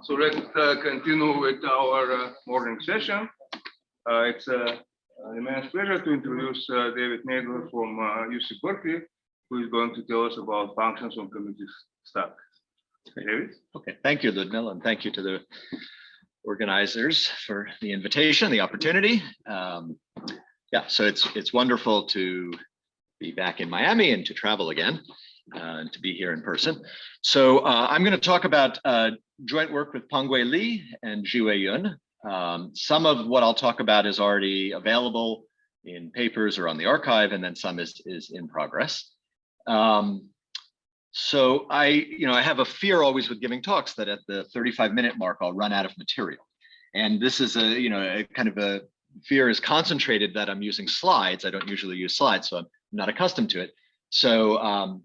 So let's continue with our morning session. It's an immense pleasure to introduce David Nadler from UC Berkeley, who is going to tell us about functions on commuting stack. David? Okay, thank you, Ludmila, and thank you to the organizers for the invitation, the opportunity. Yeah, so it's wonderful to be back in Miami and to travel again and to be here in person. So I'm going to talk about joint work with Penghui Li and Zhiwei Yun. Some of what I'll talk about is already available in papers or on the archive, and then some is in progress. So I have a fear always with giving talks that at the 35-minute mark, I'll run out of material. And this is a kind of a fear is concentrated that I'm using slides. I don't usually use slides, so I'm not accustomed to it. So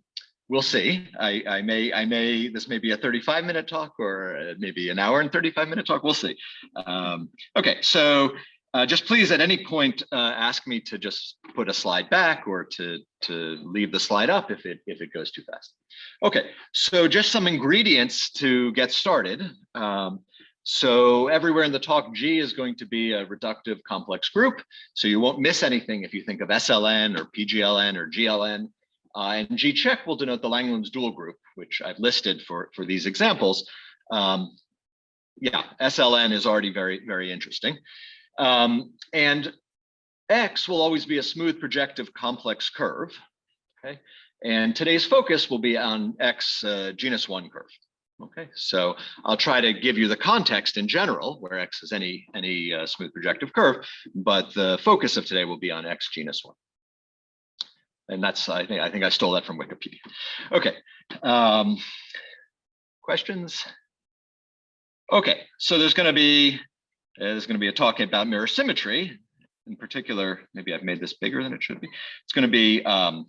we'll see. This may be a 35-minute talk or maybe an hour and 35-minute talk. We'll see. Okay, so just please at any point ask me to just put a slide back or to leave the slide up if it goes too fast. Okay, so just some ingredients to get started. So everywhere in the talk, G is going to be a reductive complex group. So you won't miss anything if you think of SLN or PGLN or GLN. And G check will denote the Langlands dual group, which I've listed for these examples. Yeah, SLN is already very, very interesting. And X will always be a smooth projective complex curve. Okay, and today's focus will be on X genus 1 curve. Okay, so I'll try to give you the context in general where X is any smooth projective curve, but the focus of today will be on X genus 1. And that's, I think I stole that from Wikipedia. Okay, questions? Okay, so there's going to be a talk about mirror symmetry. In particular, maybe I've made this bigger than it should be. It's going to be, oh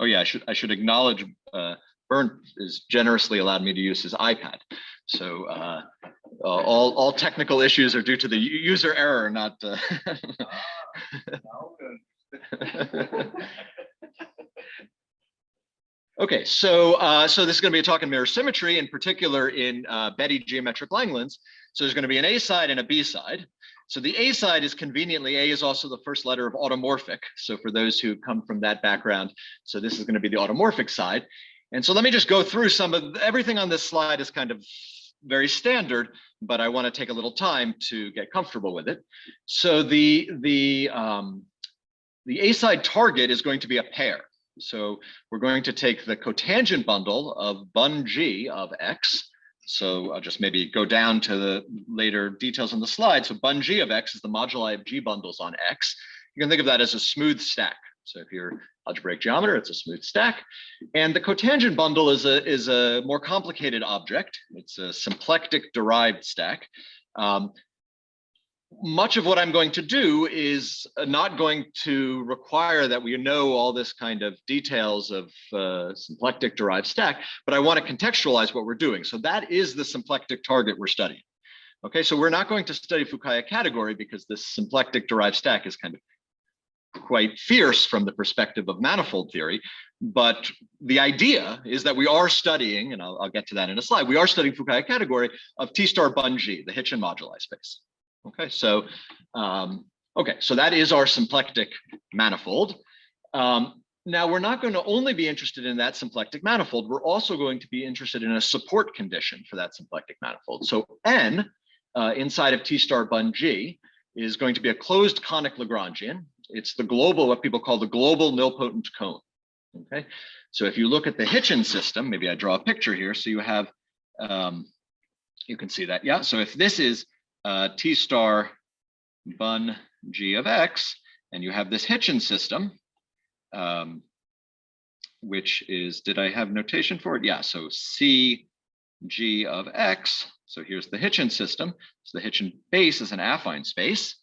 yeah, I should acknowledge Bernd has generously allowed me to use his iPad. So all technical issues are due to the user error, not. Okay, so this is going to be a talk in mirror symmetry, in particular in Betti geometric Langlands. So there's going to be an A side and a B side. So the A side is conveniently, A is also the first letter of automorphic. So for those who come from that background, so this is going to be the automorphic side. And so let me just go through everything on this slide is kind of very standard, but I want to take a little time to get comfortable with it. So the A side target is going to be a pair. So we're going to take the cotangent bundle of bun G of X. So I'll just maybe go down to the later details on the slide. So bun G of X is the moduli of G bundles on X. You can think of that as a smooth stack. So if you're algebraic geometer, it's a smooth stack. And the cotangent bundle is a more complicated object. It's a symplectic derived stack. Much of what I'm going to do is not going to require that we know all this kind of details of symplectic derived stack, but I want to contextualize what we're doing. So that is the symplectic target we're studying. Okay, so we're not going to study Fukaya category because this symplectic derived stack is kind of quite fierce from the perspective of manifold theory, but the idea is that we are studying, and I'll get to that in a slide, we are studying Fukaya category of T star bun G, the Hitchin moduli space. Okay, so so that is our symplectic manifold. Now we're not going to only be interested in that symplectic manifold, we're also going to be interested in a support condition for that symplectic manifold. So N inside of T star bun G is going to be a closed conic Lagrangian. It's the global, what people call the global nilpotent cone. Okay, so if you look at the Hitchin system, maybe I draw a picture here, so you have, you can see that, yeah. So if this is T star bun G of X, and you have this Hitchin system, which is, did I have notation for it? Yeah, so C G of X. So here's the Hitchin system. So the Hitchin base is an affine space.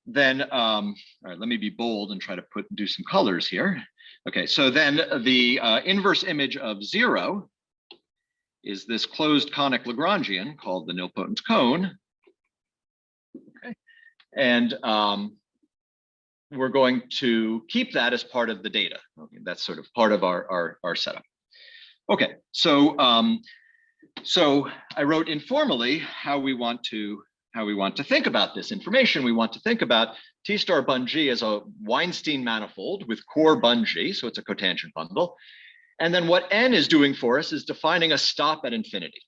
Then, all right, let me be bold and try to do some colors here. Okay, so then the inverse image of 0 is this closed conic Lagrangian called the nilpotent cone. Okay, and we're going to keep that as part of the data. Okay, that's sort of part of our setup. Okay, so So I wrote informally how we want to think about this information. We want to think about T star bun G as a Weinstein manifold with core bun G, so it's a cotangent bundle. And then what n is doing for us is defining a stop at infinity.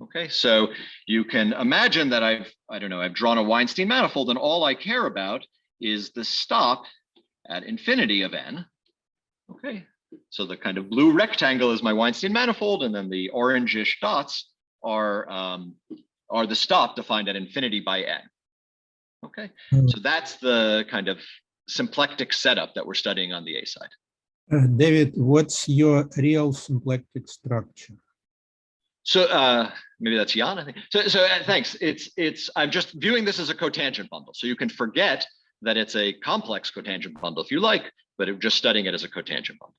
Okay, so you can imagine that I've drawn a Weinstein manifold, and all I care about is the stop at infinity of n. Okay, so the kind of blue rectangle is my Weinstein manifold, and then the orangish dots are the stop defined at infinity by n. Okay, so that's the kind of symplectic setup that we're studying on the A side. David, what's your real symplectic structure? So maybe that's Jan, I think. So thanks. I'm just viewing this as a cotangent bundle. So you can forget that it's a complex cotangent bundle if you like, but I'm just studying it as a cotangent bundle.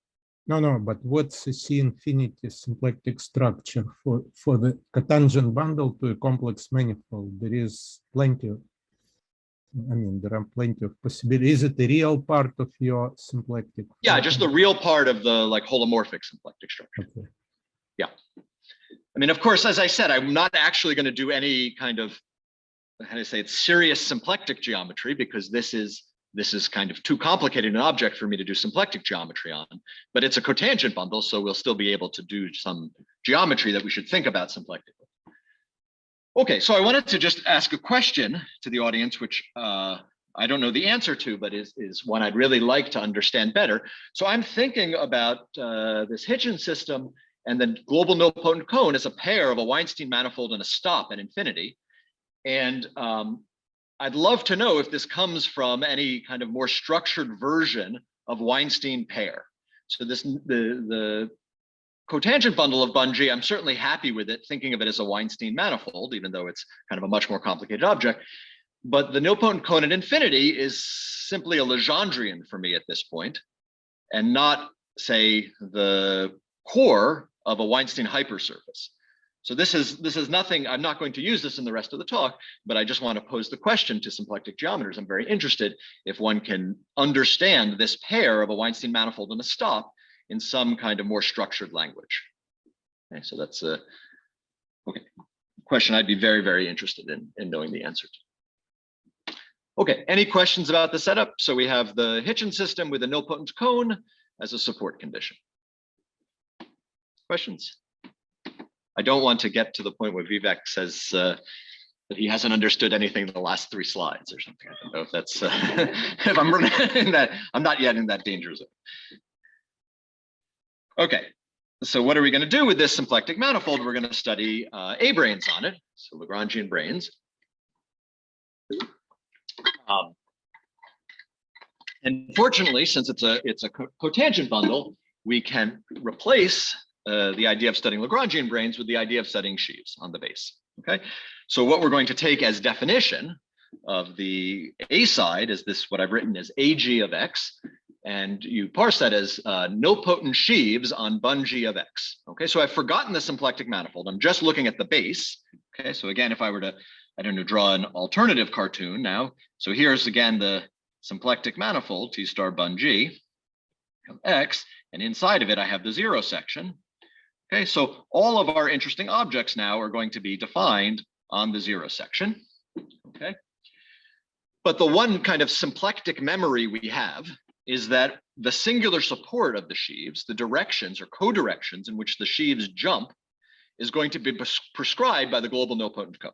No, but what's the C infinity symplectic structure for the cotangent bundle to a complex manifold? There is plenty of, there are plenty of possibilities. Is it the real part of your symplectic? Yeah, just the real part of the holomorphic symplectic structure. Okay. Yeah. I mean, of course, as I said, I'm not actually going to do any kind of, it's serious symplectic geometry, because this is kind of too complicated an object for me to do symplectic geometry on, but it's a cotangent bundle, so we'll still be able to do some geometry that we should think about symplectically. Okay, so I wanted to just ask a question to the audience, which I don't know the answer to, but is one I'd really like to understand better. So I'm thinking about this Hitchin system and the global nilpotent cone as a pair of a Weinstein manifold and a stop at infinity. And I'd love to know if this comes from any kind of more structured version of Weinstein pair. So the cotangent bundle of Bun-G, I'm certainly happy with it, thinking of it as a Weinstein manifold, even though it's kind of a much more complicated object. But the nilpotent cone at infinity is simply a Legendrian for me at this point, and not, say, the core of a Weinstein hypersurface. So this is nothing, I'm not going to use this in the rest of the talk, but I just want to pose the question to symplectic geometers. I'm very interested if one can understand this pair of a Weinstein manifold and a stop in some kind of more structured language. Okay, so that's a question I'd be very, very interested in knowing the answer to. Okay, any questions about the setup? So we have the Hitchin system with a nilpotent cone as a support condition. Questions? I don't want to get to the point where Vivek says that he hasn't understood anything in the last 3 slides or something. I don't know if that's, if I'm in that, I'm not yet in that danger zone. Okay, so what are we going to do with this symplectic manifold? We're going to study A-branes on it, so Lagrangian branes. And fortunately, since it's a cotangent bundle, we can replace the idea of studying Lagrangian branes with the idea of studying sheaves on the base. Okay, so what we're going to take as definition of the A side is this, what I've written as AG of X, and you parse that as nilpotent sheaves on Bun-G of X. Okay, so I've forgotten the symplectic manifold. I'm just looking at the base. Okay, so again, if I were to, I don't know, draw an alternative cartoon now. So here's again the symplectic manifold T star Bun-G of X, and inside of it I have the 0 section. Okay, so all of our interesting objects now are going to be defined on the 0 section. Okay, but the one kind of symplectic memory we have is that the singular support of the sheaves, the directions or co-directions in which the sheaves jump, is going to be prescribed by the global nilpotent cone.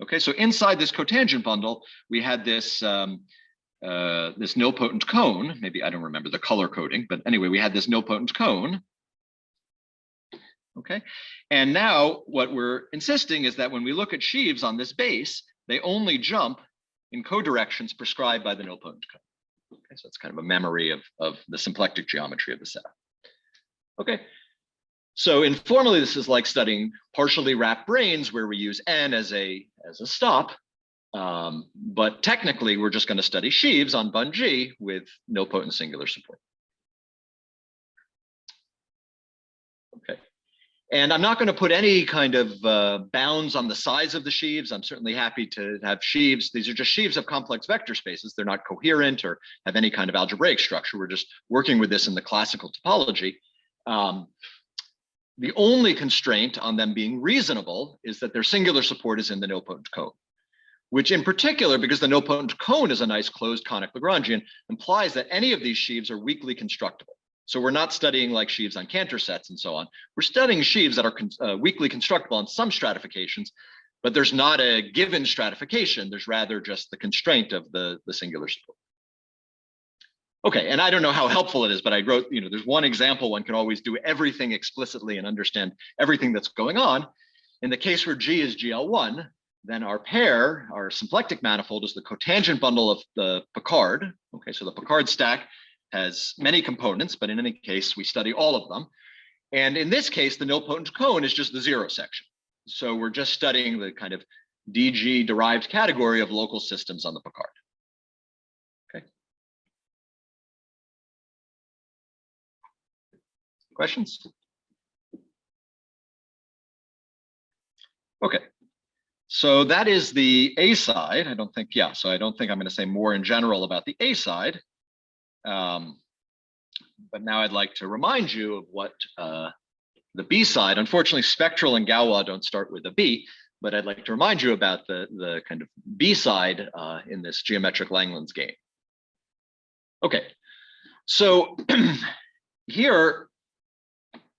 Okay, so inside this cotangent bundle, we had this this nilpotent cone. Maybe I don't remember the color coding, but anyway, we had this nilpotent cone. Okay, and now what we're insisting is that when we look at sheaves on this base, they only jump in co-directions prescribed by the nilpotent cone. Okay, so it's kind of a memory of the symplectic geometry of the setup. Okay, so informally, this is like studying partially wrapped branes where we use n as a stop, but technically we're just going to study sheaves on Bun-G with nilpotent singular support. Okay. And I'm not going to put any kind of bounds on the size of the sheaves. I'm certainly happy to have sheaves. These are just sheaves of complex vector spaces. They're not coherent or have any kind of algebraic structure. We're just working with this in the classical topology. the only constraint on them being reasonable is that their singular support is in the nilpotent cone, which in particular, because the nilpotent cone is a nice closed conic Lagrangian, implies that any of these sheaves are weakly constructible. So we're not studying like sheaves on Cantor sets and so on. We're studying sheaves that are weakly constructible on some stratifications, but there's not a given stratification. There's rather just the constraint of the singular support. Okay, and I don't know how helpful it is, but I wrote, there's one example. One can always do everything explicitly and understand everything that's going on. In the case where G is GL1, then our pair, our symplectic manifold, is the cotangent bundle of the Picard. Okay, so the Picard stack has many components, but in any case, we study all of them. And in this case, the nilpotent cone is just the zero section. So we're just studying the kind of DG derived category of local systems on the Picard. Okay. Questions? Okay. So that is the A side. I don't think I'm going to say more in general about the A side. But now I'd like to remind you of what the B side, unfortunately, spectral and Galois don't start with a B, but I'd like to remind you about the kind of B side in this geometric Langlands game. Okay, so here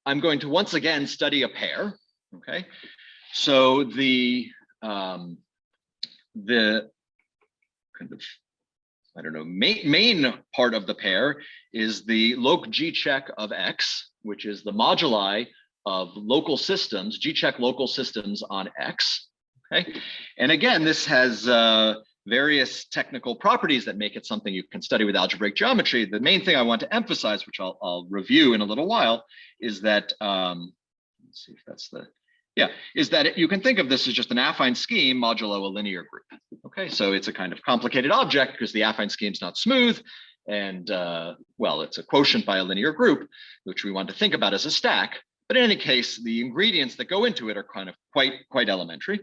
I'm going to once again study a pair. Okay, so the kind of, I don't know, main part of the pair is the loc G-check of X, which is the moduli of local systems, G-check local systems on X. Okay, and again, this has various technical properties that make it something you can study with algebraic geometry. The main thing I want to emphasize, which I'll review in a little while, is that let's see if that's the is that you can think of this as just an affine scheme modulo a linear group. Okay, so it's a kind of complicated object because the affine scheme is not smooth, and well, it's a quotient by a linear group, which we want to think about as a stack. But in any case, the ingredients that go into it are kind of quite elementary.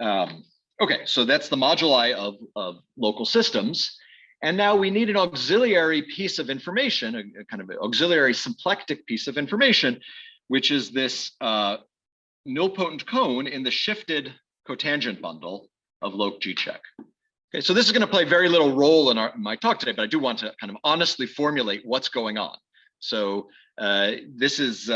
Okay, so that's the moduli of local systems. And now we need an auxiliary piece of information, a kind of auxiliary symplectic piece of information, which is this nilpotent cone in the shifted cotangent bundle of loc G-check. Okay, so this is going to play very little role in my talk today, but I do want to kind of honestly formulate what's going on. So this is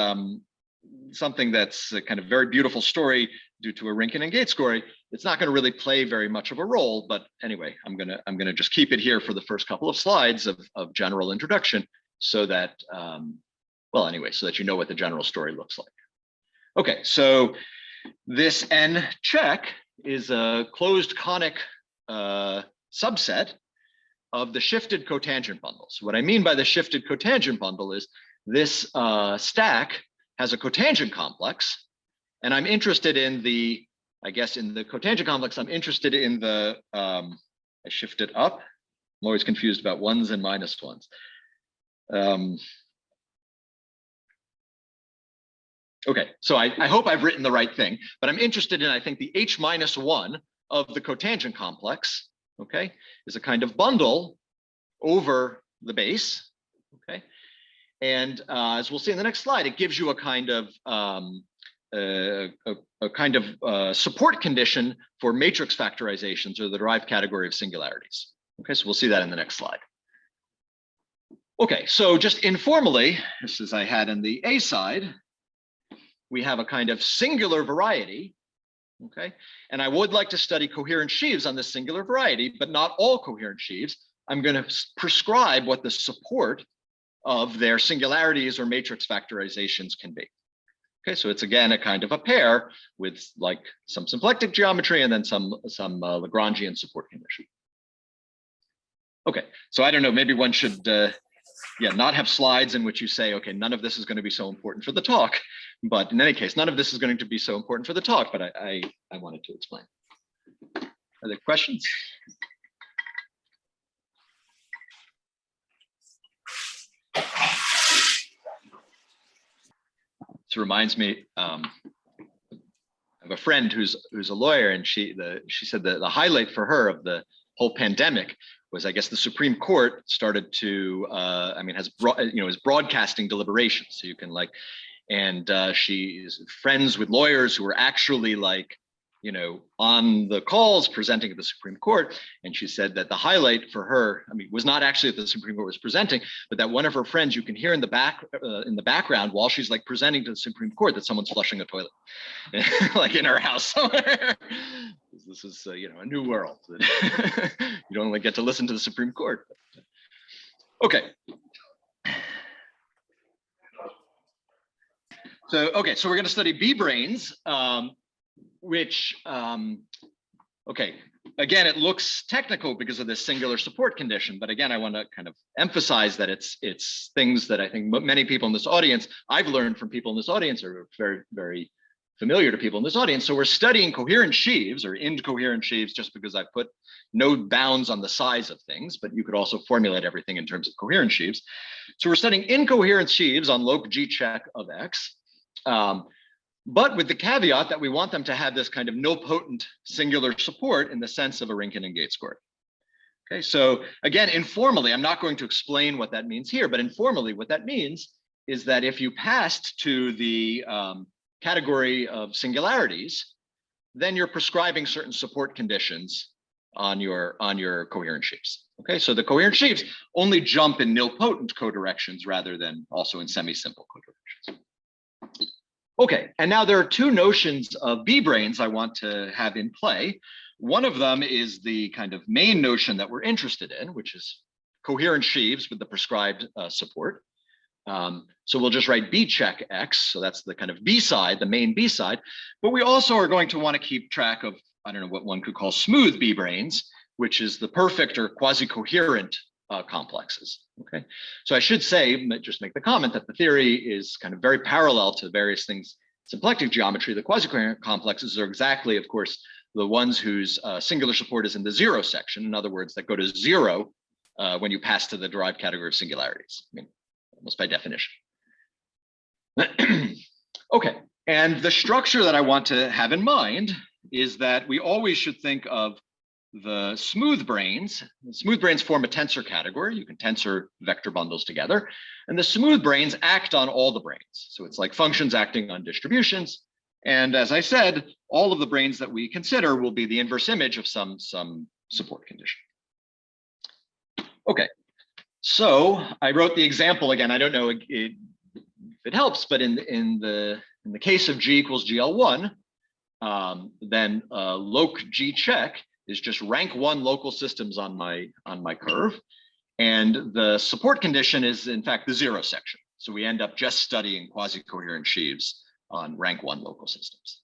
something that's a kind of very beautiful story due to a Rinken and Gates story. It's not going to really play very much of a role, but anyway, I'm gonna just keep it here for the first couple of slides of general introduction, so that well, anyway, so that you know what the general story looks like. Okay, so this N check is a closed conic subset of the shifted cotangent bundles. What I mean by the shifted cotangent bundle is this stack has a cotangent complex, and I'm interested in the, I guess in the cotangent complex, I'm interested in the, I shift it up. I'm always confused about ones and minus ones. Okay, so I hope I've written the right thing, but I'm interested in, I think, the H minus one of the cotangent complex, okay, is a kind of bundle over the base, okay? And as we'll see in the next slide, it gives you a kind of support condition for matrix factorizations, or the derived category of singularities. Okay, so we'll see that in the next slide. Okay, so just informally, just as I had in the A side, we have a kind of singular variety, okay? And I would like to study coherent sheaves on this singular variety, but not all coherent sheaves. I'm going to prescribe what the support of their singularities or matrix factorizations can be. Okay, so it's again a kind of a pair with like some symplectic geometry and then some Lagrangian support condition. Okay, so I don't know, maybe one should not have slides in which you say, okay, none of this is going to be so important for the talk. But in any case, none of this is going to be so important for the talk, but I wanted to explain. Are there questions? This reminds me of a friend who's a lawyer, and she said that the highlight for her of the whole pandemic was, I guess, the Supreme Court started to, is broadcasting deliberations. So you can, like, And she's friends with lawyers who were actually like, on the calls presenting at the Supreme Court. And she said that the highlight for her, was not actually that the Supreme Court was presenting, but that one of her friends, you can hear in the background while she's like presenting to the Supreme Court that someone's flushing a toilet, like in her house somewhere. This is, a new world. You don't only get to listen to the Supreme Court. Okay. So we're going to study B-branes, which, okay, again, it looks technical because of this singular support condition, but again, I want to kind of emphasize that it's things that I think many people in this audience, I've learned from people in this audience, are very, very familiar to people in this audience. So we're studying coherent sheaves or incoherent sheaves just because I've put no bounds on the size of things, but you could also formulate everything in terms of coherent sheaves. So we're studying incoherent sheaves on loc G check of X. But with the caveat that we want them to have this kind of nilpotent singular support in the sense of a Rinkin gate squared. Okay, so again, informally, I'm not going to explain what that means here, but informally, what that means is that if you passed to the category of singularities, then you're prescribing certain support conditions on your coherent sheaves. Okay, so the coherent sheaves only jump in nilpotent codirections rather than also in semi-simple codirections. Okay, and now there are two notions of B-branes I want to have in play. One of them is the kind of main notion that we're interested in, which is coherent sheaves with the prescribed support. So we'll just write B check X. So that's the kind of B side, the main B side. But we also are going to want to keep track of, I don't know, what one could call smooth B-branes, which is the perfect or quasi-coherent complexes. Okay, so I should say, just make the comment that the theory is kind of very parallel to various things. Symplectic geometry, the quasi-coherent complexes are exactly, of course, the ones whose singular support is in the zero section. In other words, that go to zero when you pass to the derived category of singularities. Almost by definition. Okay, and the structure that I want to have in mind is that we always should think of the smooth branes. The smooth branes form a tensor category. You can tensor vector bundles together, and the smooth branes act on all the branes. So it's like functions acting on distributions. And as I said, all of the branes that we consider will be the inverse image of some support condition. Okay, so I wrote the example again. I don't know if it helps, but in the case of G equals GL1, then loc G check is just rank 1 local systems on my curve, and the support condition is in fact the zero section. So we end up just studying quasi-coherent sheaves on rank 1 local systems.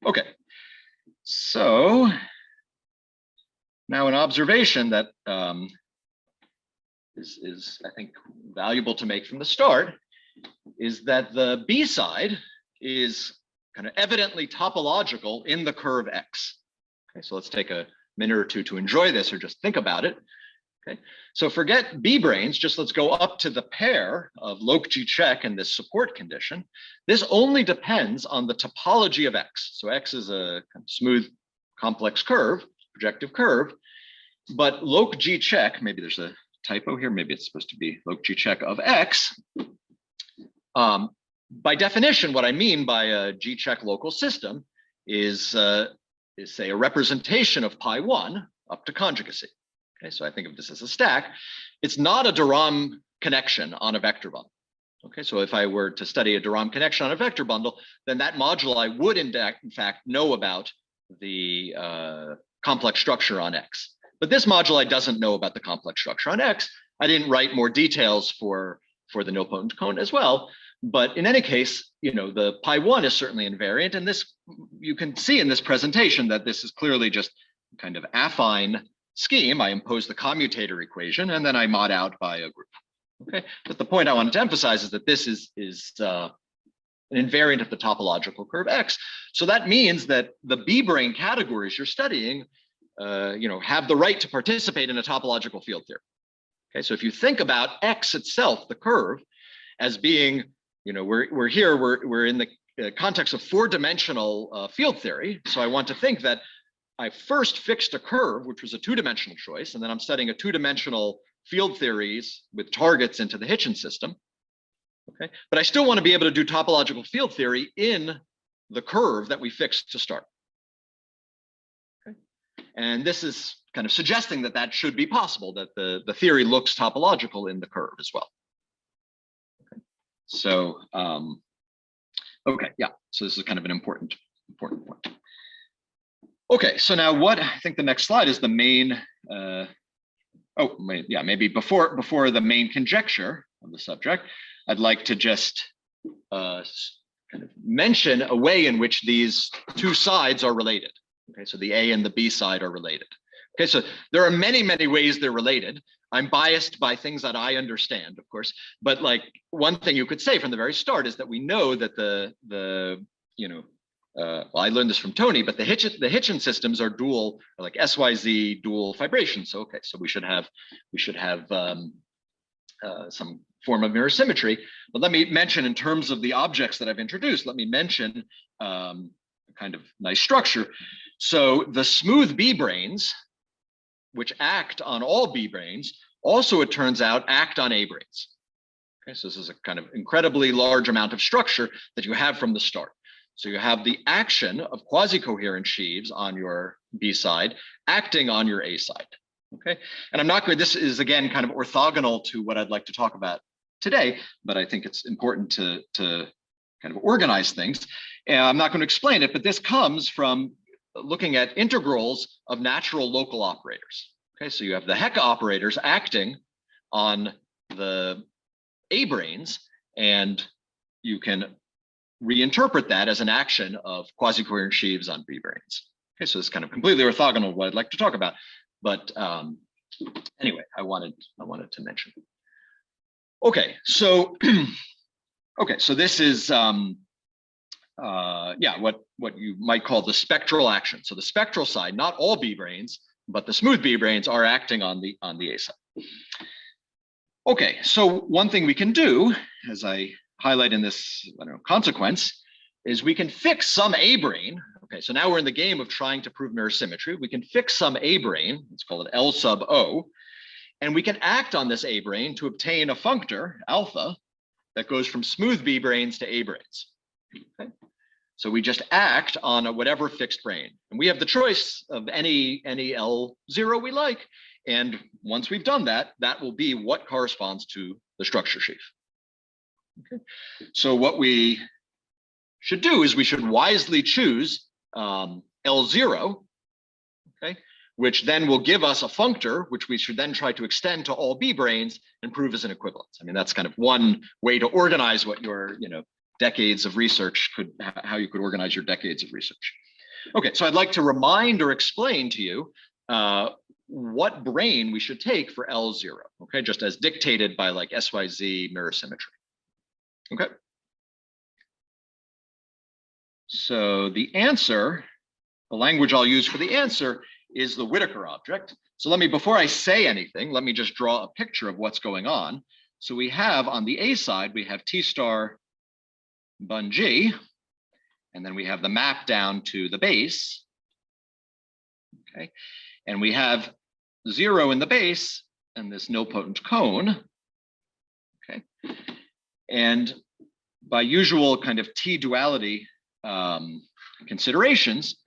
Okay. So now an observation that is I think valuable to make from the start is that the B side is kind of evidently topological in the curve X. Okay, so let's take a minute or two to enjoy this or just think about it. Okay, so forget B-branes, just let's go up to the pair of loc G check and this support condition. This only depends on the topology of X. So X is a kind of smooth, complex curve, projective curve, but loc G check, maybe there's a typo here, maybe it's supposed to be loc G check of X. By definition, what I mean by a G check local system is say a representation of pi1 up to conjugacy. Okay, so I think of this as a stack. It's not a de Rham connection on a vector bundle. Okay, so if I were to study a de Rham connection on a vector bundle, then that moduli would in fact know about the complex structure on X. But this moduli doesn't know about the complex structure on X. I didn't write more details for the nilpotent cone as well. But in any case, the pi1 is certainly invariant. And this, you can see in this presentation that this is clearly just kind of affine scheme. I impose the commutator equation and then I mod out by a group. Okay, but the point I wanted to emphasize is that this is an invariant of the topological curve X. So that means that the B-brane categories you're studying, have the right to participate in a topological field theory. Okay, so if you think about X itself, the curve, as being, we're in the context of 4-dimensional field theory. So I want to think that I first fixed a curve, which was a two-dimensional choice, and then I'm studying a two-dimensional field theories with targets into the Hitchin system. Okay, but I still want to be able to do topological field theory in the curve that we fixed to start. Okay, and this is kind of suggesting that that should be possible, that the theory looks topological in the curve as well. Okay, so okay, yeah, so this is kind of an important point. Okay, so now what I think the next slide is the main. Maybe before the main conjecture of the subject, I'd like to just kind of mention a way in which these two sides are related. Okay, so the A and the B side are related. Okay, so there are many ways they're related. I'm biased by things that I understand, of course, but like one thing you could say from the very start is that we know that well, I learned this from Tony, but the Hitchin systems are dual, like SYZ dual fibration. So okay, so we should have some form of mirror symmetry. But let me mention, in terms of the objects that I've introduced, let me mention a kind of nice structure. So the smooth B branes, which act on all B branes, also, it turns out, act on A branes. Okay, so this is a kind of incredibly large amount of structure that you have from the start. So you have the action of quasi-coherent sheaves on your B side acting on your A side. Okay, and I'm not going. This is again kind of orthogonal to what I'd like to talk about today, but I think it's important to kind of organize things. And I'm not going to explain it, but this comes from looking at integrals of natural local operators. Okay, so you have the Hecke operators acting on the A branes, and you can reinterpret that as an action of quasi-coherent sheaves on B branes. Okay, so it's kind of completely orthogonal to what I'd like to talk about, but anyway, I wanted to mention. Okay, so so this is what you might call the spectral action. So the spectral side, not all B branes, but the smooth B branes are acting on the A side. Okay, so one thing we can do, as I highlight in this consequence, is we can fix some A brane. Okay, so now we're in the game of trying to prove mirror symmetry. We can fix some A brane, let's call it L sub O, and we can act on this A brane to obtain a functor, alpha, that goes from smooth B branes to A branes. Okay, so we just act on a whatever fixed brane, and we have the choice of any L0 we like, and once we've done that, that will be what corresponds to the structure sheaf. Okay, so what we should do is we should wisely choose L0, okay, which then will give us a functor, which we should then try to extend to all B branes and prove as an equivalence. I mean, that's kind of one way to organize what your decades of research how you could organize your decades of research. Okay, so I'd like to remind or explain to you what brane we should take for L0, okay, just as dictated by like SYZ mirror symmetry. Okay. So the answer, the language I'll use for the answer is the Whittaker object. So before I say anything, let me just draw a picture of what's going on. So we have on the A side, we have T star Penghui, and then we have the map down to the base. Okay, and we have 0 in the base and this nilpotent cone. Okay, and by usual kind of T duality considerations,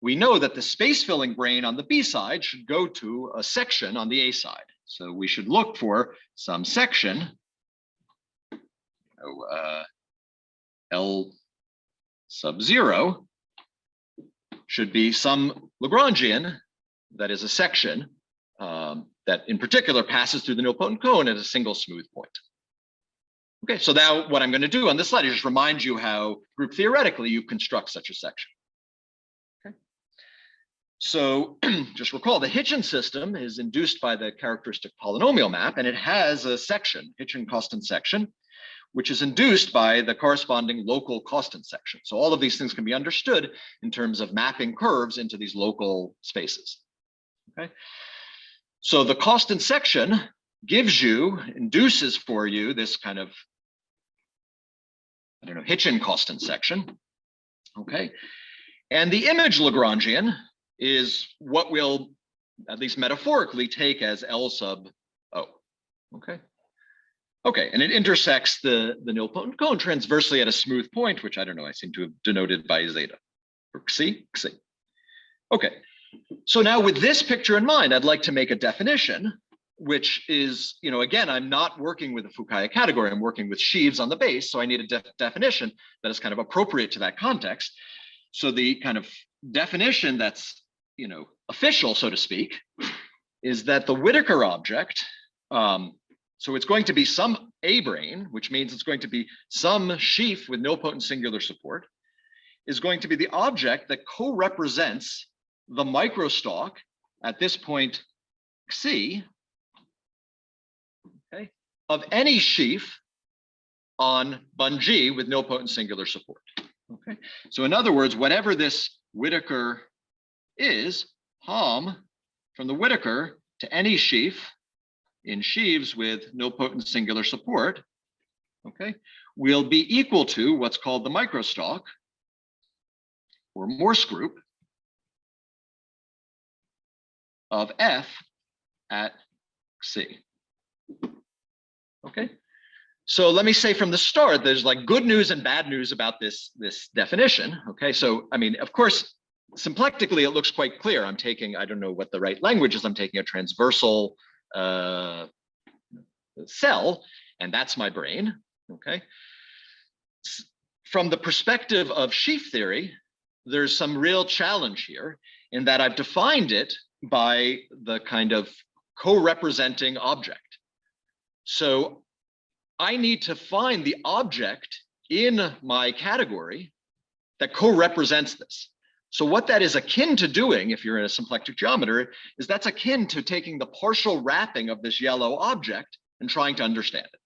we know that the space filling brane on the B side should go to a section on the A side. So we should look for some section, L sub 0 should be some Lagrangian that is a section that in particular passes through the nilpotent cone at a single smooth point. Okay, so now what I'm going to do on this slide is just remind you how group theoretically you construct such a section. Okay, so just recall the Hitchin system is induced by the characteristic polynomial map, and it has a section, Hitchin constant section, which is induced by the corresponding local constant section. So all of these things can be understood in terms of mapping curves into these local spaces. Okay, so the constant section induces for you this kind of, Hitchin constant section. Okay, and the image Lagrangian is what we'll, at least metaphorically, take as L sub O. Okay. Okay, and it intersects the nilpotent cone transversely at a smooth point, which I don't know, I seem to have denoted by zeta. Or Xi. Okay, so now with this picture in mind, I'd like to make a definition, which is, again, I'm not working with a Fukaya category, I'm working with sheaves on the base, so I need a definition that is kind of appropriate to that context. So the kind of definition that's, official, so to speak, is that the Whittaker object, so it's going to be some A brane, which means it's going to be some sheaf with nilpotent singular support, is going to be the object that co-represents the microstalk at this point Xi, okay, of any sheaf on Penghui with nilpotent singular support. Okay, so in other words, whatever this Whittaker is, Ham from the Whittaker to any sheaf in sheaves with nilpotent singular support, okay, will be equal to what's called the microstalk or Morse group of F at Xi. Okay, so let me say from the start, there's like good news and bad news about this definition. Okay, so I mean, of course, symplectically, it looks quite clear. I'm taking, I don't know what the right language is, I'm taking a transversal cell, and that's my brane. Okay. From the perspective of sheaf theory, there's some real challenge here in that I've defined it by the kind of co-representing object. So I need to find the object in my category that co-represents this. So what that is akin to doing, if you're in a symplectic geometry, is that's akin to taking the partial wrapping of this yellow object and trying to understand it.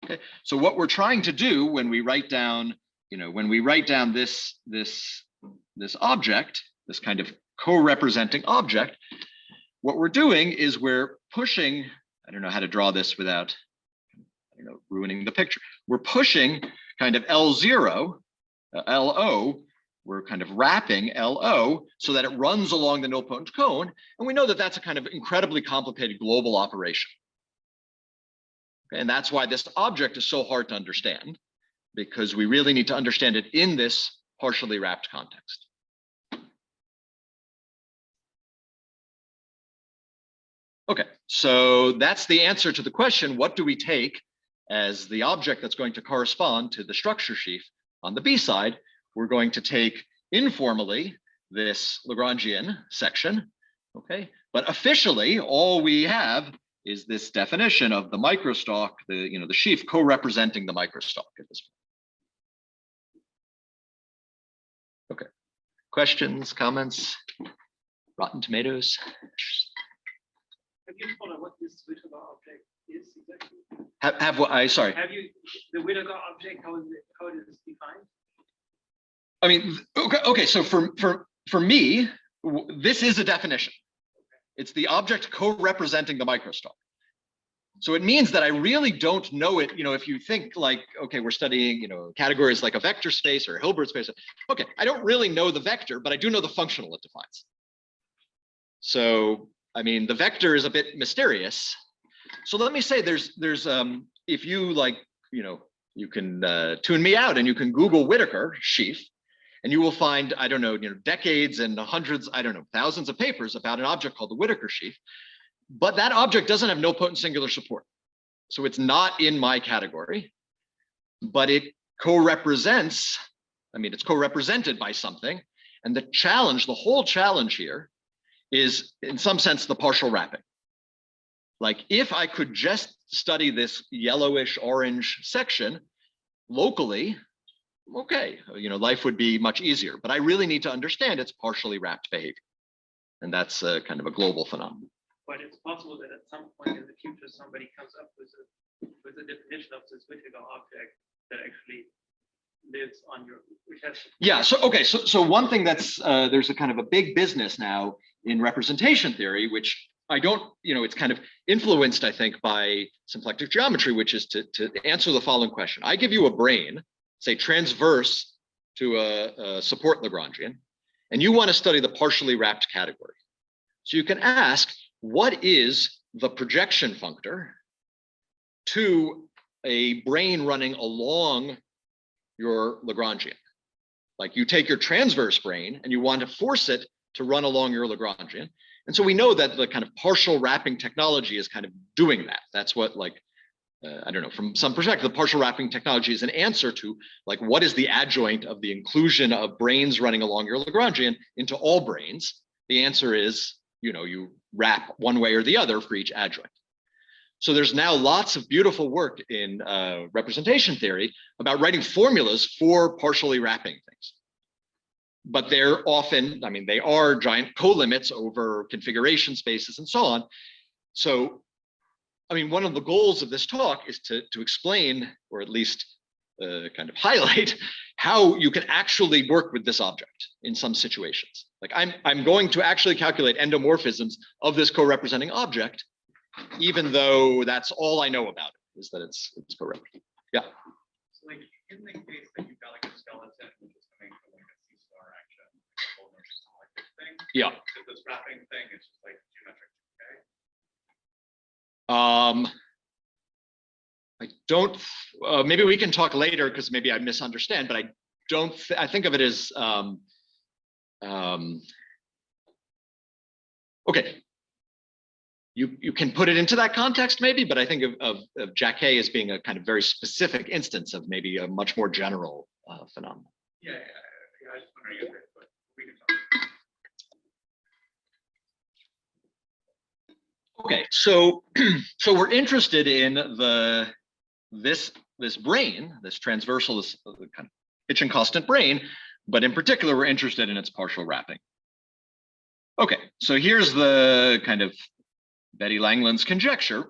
Okay, so what we're trying to do when we write down, this object, this kind of co-representing object, what we're doing is we're pushing, I don't know how to draw this without, ruining the picture. We're pushing kind of L0, LO, we're kind of wrapping LO so that it runs along the nilpotent cone. And we know that that's a kind of incredibly complicated global operation. Okay, and that's why this object is so hard to understand, because we really need to understand it in this partially wrapped context. Okay, so that's the answer to the question, what do we take as the object that's going to correspond to the structure sheaf on the B side? We're going to take informally this Lagrangian section, okay? But officially, all we have is this definition of the microstalk, the sheaf co-representing the microstalk at this point. Okay, questions, comments, rotten tomatoes? Have you told what this Whittaker object is exactly? Have what? Sorry. Have you the Whittaker object? How it is defined? I mean, okay. So for me, this is a definition. It's the object co-representing the microstalk. So it means that I really don't know it. If you think like, okay, we're studying, categories like a vector space or a Hilbert space. Okay, I don't really know the vector, but I do know the functional it defines. So, I mean, the vector is a bit mysterious. So let me say there's if you like, you can tune me out and you can Google Whittaker sheaf, and you will find, I don't know, decades and hundreds, I don't know, thousands of papers about an object called the Whittaker sheaf. But that object doesn't have nilpotent singular support. So it's not in my category, but it co-represents, it's co-represented by something. And the challenge, the whole challenge here is in some sense the partial wrapping. Like if I could just study this yellowish orange section locally, okay, life would be much easier, but I really need to understand its partially wrapped behavior. And that's kind of a global phenomenon. But it's possible that at some point in the future, somebody comes up with a definition of this Whittaker object that actually lives on your, which has. Yeah, so, okay, so one thing that's, there's a kind of a big business now in representation theory, which I don't, it's kind of influenced, I think, by symplectic geometry, which is to answer the following question. I give you a brane, say transverse to a support Lagrangian, and you want to study the partially wrapped category. So you can ask, what is the projection functor to a brane running along your Lagrangian? Like you take your transverse brane and you want to force it to run along your Lagrangian. And so we know that the kind of partial wrapping technology is kind of doing that. That's what, like, I don't know, from some perspective, the partial wrapping technology is an answer to, like, what is the adjoint of the inclusion of branes running along your Lagrangian into all branes? The answer is, you know, you wrap one way or the other for each adjoint. So there's now lots of beautiful work in representation theory about writing formulas for partially wrapping things. But they're often, I mean, they are giant colimits over configuration spaces and so on. So, I mean, one of the goals of this talk is to explain, or at least kind of highlight, how you can actually work with this object in some situations. Like I'm going to actually calculate endomorphisms of this co-representing object, even though that's all I know about it, is that it's co-representing. Yeah. So like in the case that you've got like a skeleton which is coming from like a C-star action, like a full motion selective thing. Yeah. So this wrapping thing is just like geometric, okay? I don't, maybe we can talk later because maybe I misunderstand, but I don't, I think of it as, okay. You can put it into that context maybe, but I think of Jacquet as being a kind of very specific instance of maybe a much more general phenomenon. Yeah, I was wondering if it, but we can talk. Okay, so so we're interested in this brane, this transversal, this kind of pitch and constant brane, but in particular, we're interested in its partial wrapping. Okay, so here's the kind of Betti Langlands conjecture.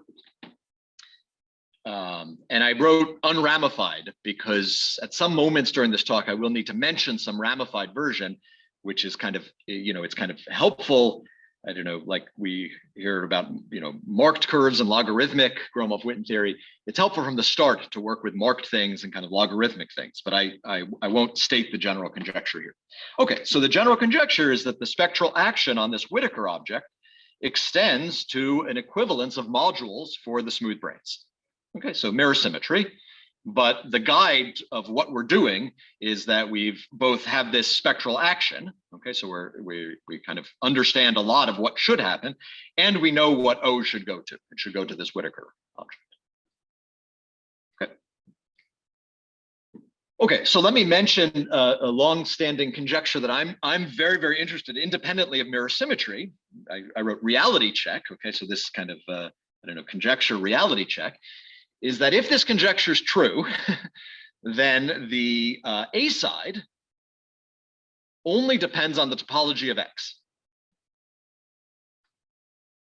And I wrote unramified because at some moments during this talk, I will need to mention some ramified version, which is kind of, you know, it's kind of helpful. I don't know, like we hear about, you know, marked curves and logarithmic Gromov-Witten theory. It's helpful from the start to work with marked things and kind of logarithmic things, but I won't state the general conjecture here. Okay, so the general conjecture is that the spectral action on this Whittaker object extends to an equivalence of modules for the smooth branes. Okay, so mirror symmetry. But the guide of what we're doing is that we've both have this spectral action. Okay, so we kind of understand a lot of what should happen, and we know what O should go to. It should go to this Whittaker object. Okay. Okay, so let me mention a long-standing conjecture that I'm very, very interested in, independently of mirror symmetry. I wrote reality check. Okay, so this kind of I don't know, conjecture reality check is that if this conjecture is true, then the A side only depends on the topology of X.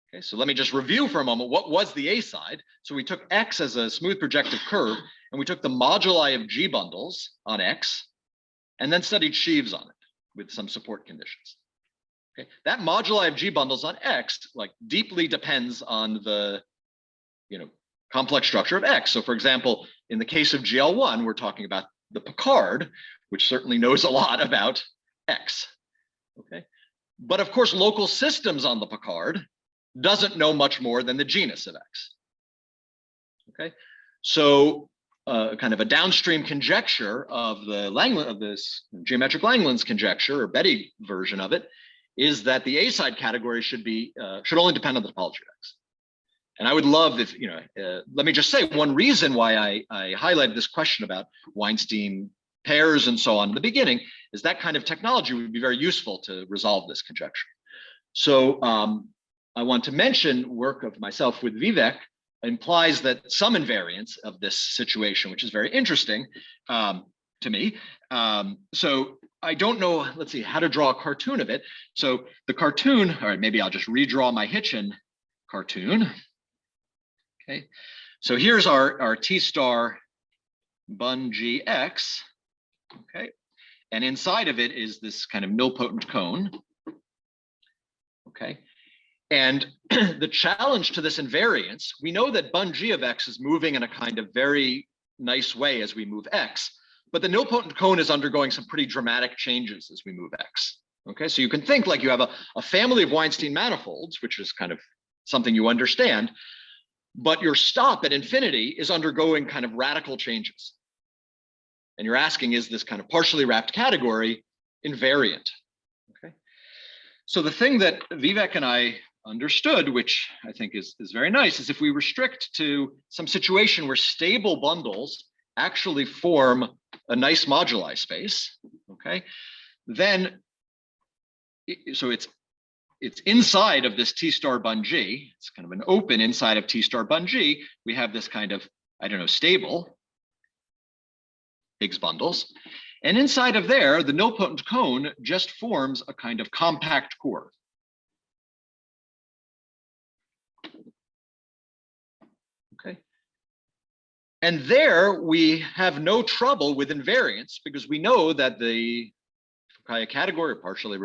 Okay, so let me just review for a moment what was the A side. So we took X as a smooth projective curve, and we took the moduli of G bundles on X, and then studied sheaves on it with some support conditions. Okay, that moduli of G bundles on X like deeply depends on the, you know, complex structure of X. So for example, in the case of GL1, we're talking about the Picard, which certainly knows a lot about X. Okay, but of course, local systems on the Picard doesn't know much more than the genus of X. Okay, so kind of a downstream conjecture of the this geometric Langlands conjecture, or Betti version of it, is that the A side category should only depend on the topology of X. And I would love if, you know, let me just say one reason why I highlighted this question about Weinstein pairs and so on in the beginning is that kind of technology would be very useful to resolve this conjecture. So I want to mention work of myself with Vivek implies that some invariance of this situation, which is very interesting to me. So I don't know, let's see, how to draw a cartoon of it. So the cartoon, all right, maybe I'll just redraw my Hitchin cartoon. Okay, so here's our T star bun GX, okay, and inside of it is this kind of nilpotent cone, okay, and the challenge to this invariance, we know that bun G of X is moving in a kind of very nice way as we move X, but the nilpotent cone is undergoing some pretty dramatic changes as we move X, Okay, so you can think like you have a family of Weinstein manifolds, which is kind of something you understand, but your stop at infinity is undergoing kind of radical changes. And you're asking, is this kind of partially wrapped category invariant? Okay. So the thing that Vivek and I understood, which I think is very nice, is if we restrict to some situation where stable bundles actually form a nice moduli space, okay, then so it's inside of this T star Penghui. It's kind of an open inside of T star Penghui. We have this kind of, I don't know, stable Higgs bundles. And inside of there, the nilpotent cone just forms a kind of compact core. Okay. And there we have no trouble with invariance because we know that the Fukaya category, or partially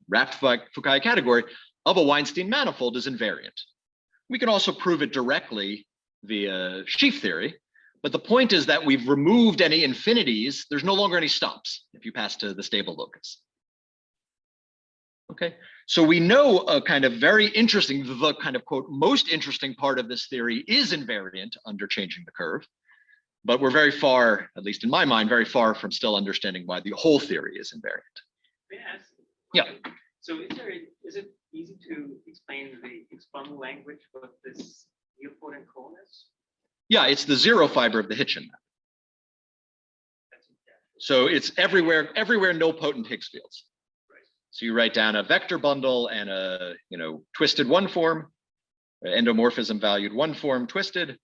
wrapped Fukaya category of a Weinstein manifold is invariant. We can also prove it directly via sheaf theory, but the point is that we've removed any infinities. There's no longer any stops if you pass to the stable locus. Okay, so we know a kind of very interesting, the kind of quote, most interesting part of this theory is invariant under changing the curve, but we're very far, at least in my mind, very far from still understanding why the whole theory is invariant. Yes. Yeah. So is it easy to explain the expunged language of this nilpotent cone is? Yeah, it's the zero fiber of the Hitchin map. So it's everywhere nilpotent Higgs fields. Right. So you write down a vector bundle and a twisted one form, endomorphism valued one form twisted.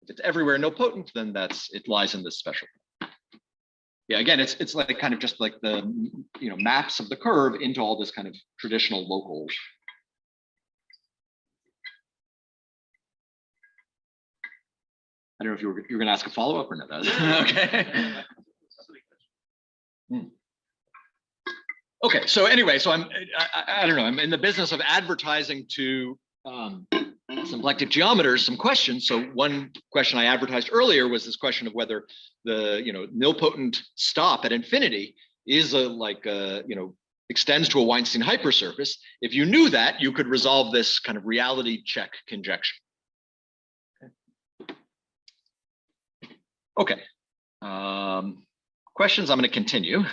If it's everywhere nilpotent, then it lies in this special. Yeah, again, it's like kind of just like the maps of the curve into all this kind of traditional local. I don't know if you were going to ask a follow-up or not. Okay. Okay. So anyway, so I don't know. I'm in the business of advertising to symplectic geometers some questions. So one question I advertised earlier was this question of whether the nilpotent stop at infinity is extends to a Weinstein hypersurface. If you knew that, you could resolve this kind of reality check conjecture. Okay. Questions? I'm going to continue.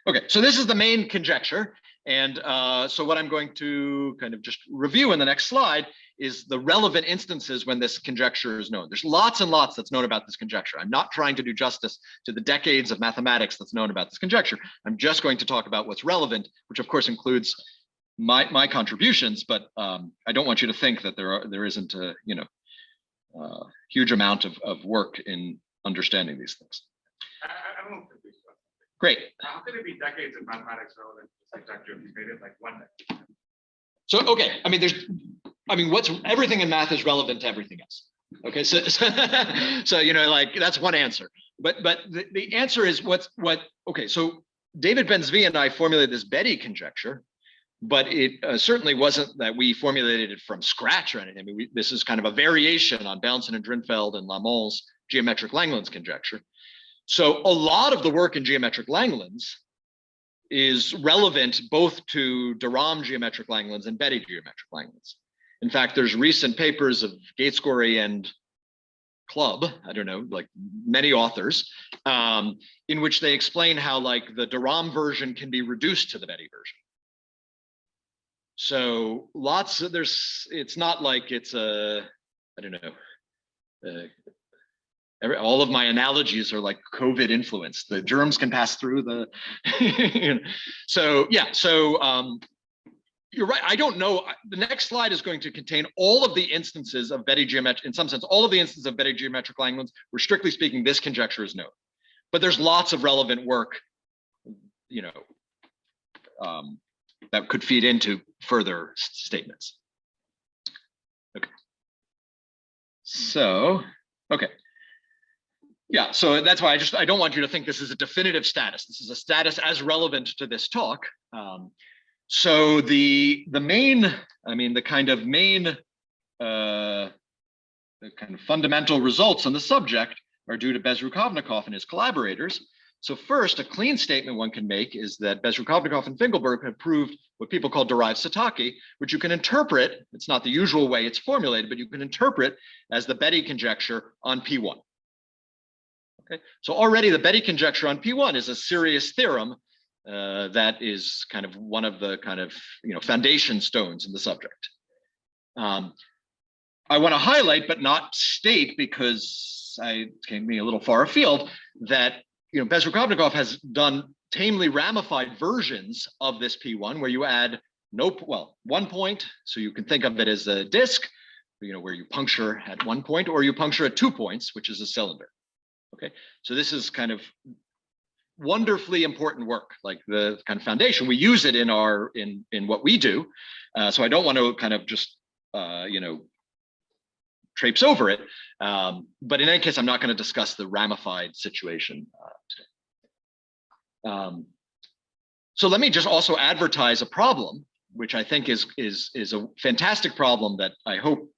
Okay, so this is the main conjecture. And so what I'm going to kind of just review in the next slide is the relevant instances when this conjecture is known. There's lots and lots that's known about this conjecture. I'm not trying to do justice to the decades of mathematics that's known about this conjecture. I'm just going to talk about what's relevant, which of course includes my contributions, but I don't want you to think that there isn't a huge amount of work in understanding these things. I don't think this one. Great. How could it be decades of mathematics relevant to this conjecture if you made it like one day? So okay, everything in math is relevant to everything else. Okay, so that's one answer. But the answer is okay. So David Ben-Zvi and I formulated this Betti conjecture, but it certainly wasn't that we formulated it from scratch or anything. I mean, this is kind of a variation on Bouncin and Drinfeld and Lamont's geometric Langlands conjecture. So a lot of the work in geometric Langlands is relevant both to de Rham geometric Langlands and Betti geometric Langlands. In fact, there's recent papers of Gatescory and Club, I don't know, like many authors, in which they explain how like the de Rham version can be reduced to the Betti version. So it's not like it's all of my analogies are like COVID influenced. The germs can pass through the, So yeah, so you're right. I don't know. The next slide is going to contain all of the instances of Betti geometric, in some sense, all of the instances of Betti geometric Langlands, where strictly speaking, this conjecture is known. But there's lots of relevant work, that could feed into further statements. Okay. So, okay. Yeah, so that's why I don't want you to think this is a definitive status. This is a status as relevant to this talk. So the kind of fundamental results on the subject are due to Bezrukovnikov and his collaborators. So first, a clean statement one can make is that Bezrukhovnikov and Finkelberg have proved what people call derived Satake, which you can interpret, it's not the usual way it's formulated, but you can interpret as the Betti conjecture on P1. Okay, so already the Betti conjecture on P1 is a serious theorem that is kind of one of the kind of foundation stones in the subject. I want to highlight, but not state, because I came a little far afield, that Bezrukhovnikov has done tamely ramified versions of this P1 where you add 1 point, so you can think of it as a disk, where you puncture at 1 point, or you puncture at 2 points, which is a cylinder. Okay, so this is kind of wonderfully important work, like the kind of foundation. We use it in what we do, so I don't want to kind of just traipse over it. But in any case, I'm not going to discuss the ramified situation today. So let me just also advertise a problem, which I think is a fantastic problem that I hope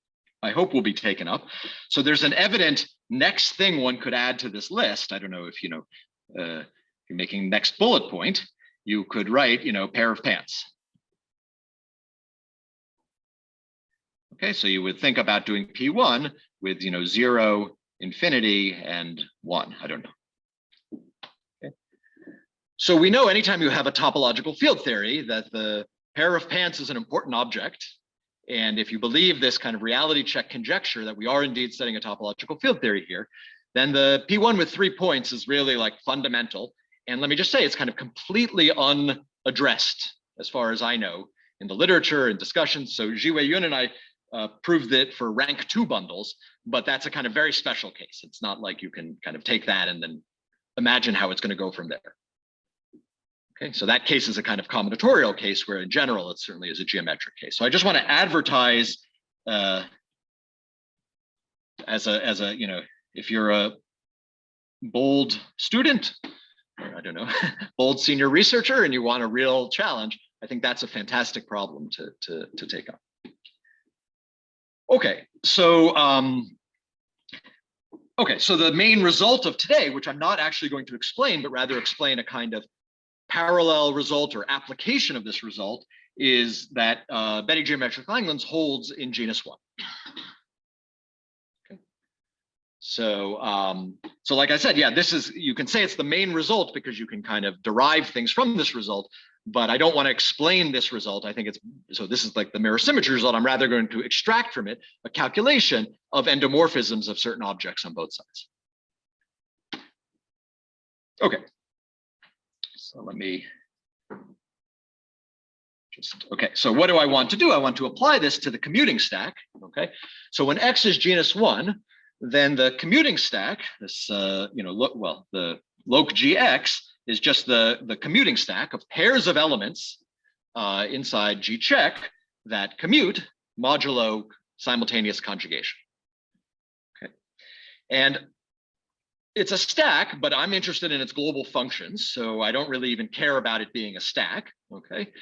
will be taken up. So there's an evident next thing one could add to this list. I don't know if you're making next bullet point, you could write pair of pants. Okay, so you would think about doing P1 with 0, infinity, and 1. I don't know. Okay. So we know anytime you have a topological field theory that the pair of pants is an important object. And if you believe this kind of reality check conjecture that we are indeed studying a topological field theory here, then the P1 with 3 points is really like fundamental. And let me just say, it's kind of completely unaddressed as far as I know in the literature and discussions. So Zhiwei Yun and I proved it for rank 2 bundles, but that's a kind of very special case. It's not like you can kind of take that and then imagine how it's going to go from there. Okay, so that case is a kind of combinatorial case where in general, it certainly is a geometric case. So I just want to advertise as a if you're a bold student, or I don't know, bold senior researcher, and you want a real challenge, I think that's a fantastic problem to take up. Okay, so so the main result of today, which I'm not actually going to explain, but rather explain a kind of parallel result or application of this result, is that Betti geometric Langlands holds in genus 1. Okay. So like I said, yeah, this is, you can say it's the main result because you can kind of derive things from this result, but I don't want to explain this result. I think so this is like the mirror symmetry result. I'm rather going to extract from it a calculation of endomorphisms of certain objects on both sides. Okay. So let me so what do I want to do? I want to apply this to the commuting stack. Okay. So when X is genus 1, then the commuting stack, this, the loc GX is just the commuting stack of pairs of elements inside G check that commute modulo simultaneous conjugation. Okay. And it's a stack, but I'm interested in its global functions. So I don't really even care about it being a stack. Okay.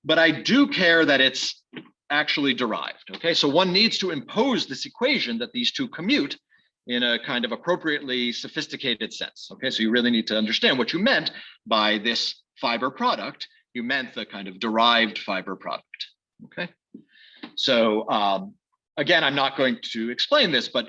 But I do care that it's actually derived. Okay. So one needs to impose this equation that these two commute in a kind of appropriately sophisticated sense. Okay, so you really need to understand what you meant by this fiber product. You meant the kind of derived fiber product. Okay, so again, I'm not going to explain this, but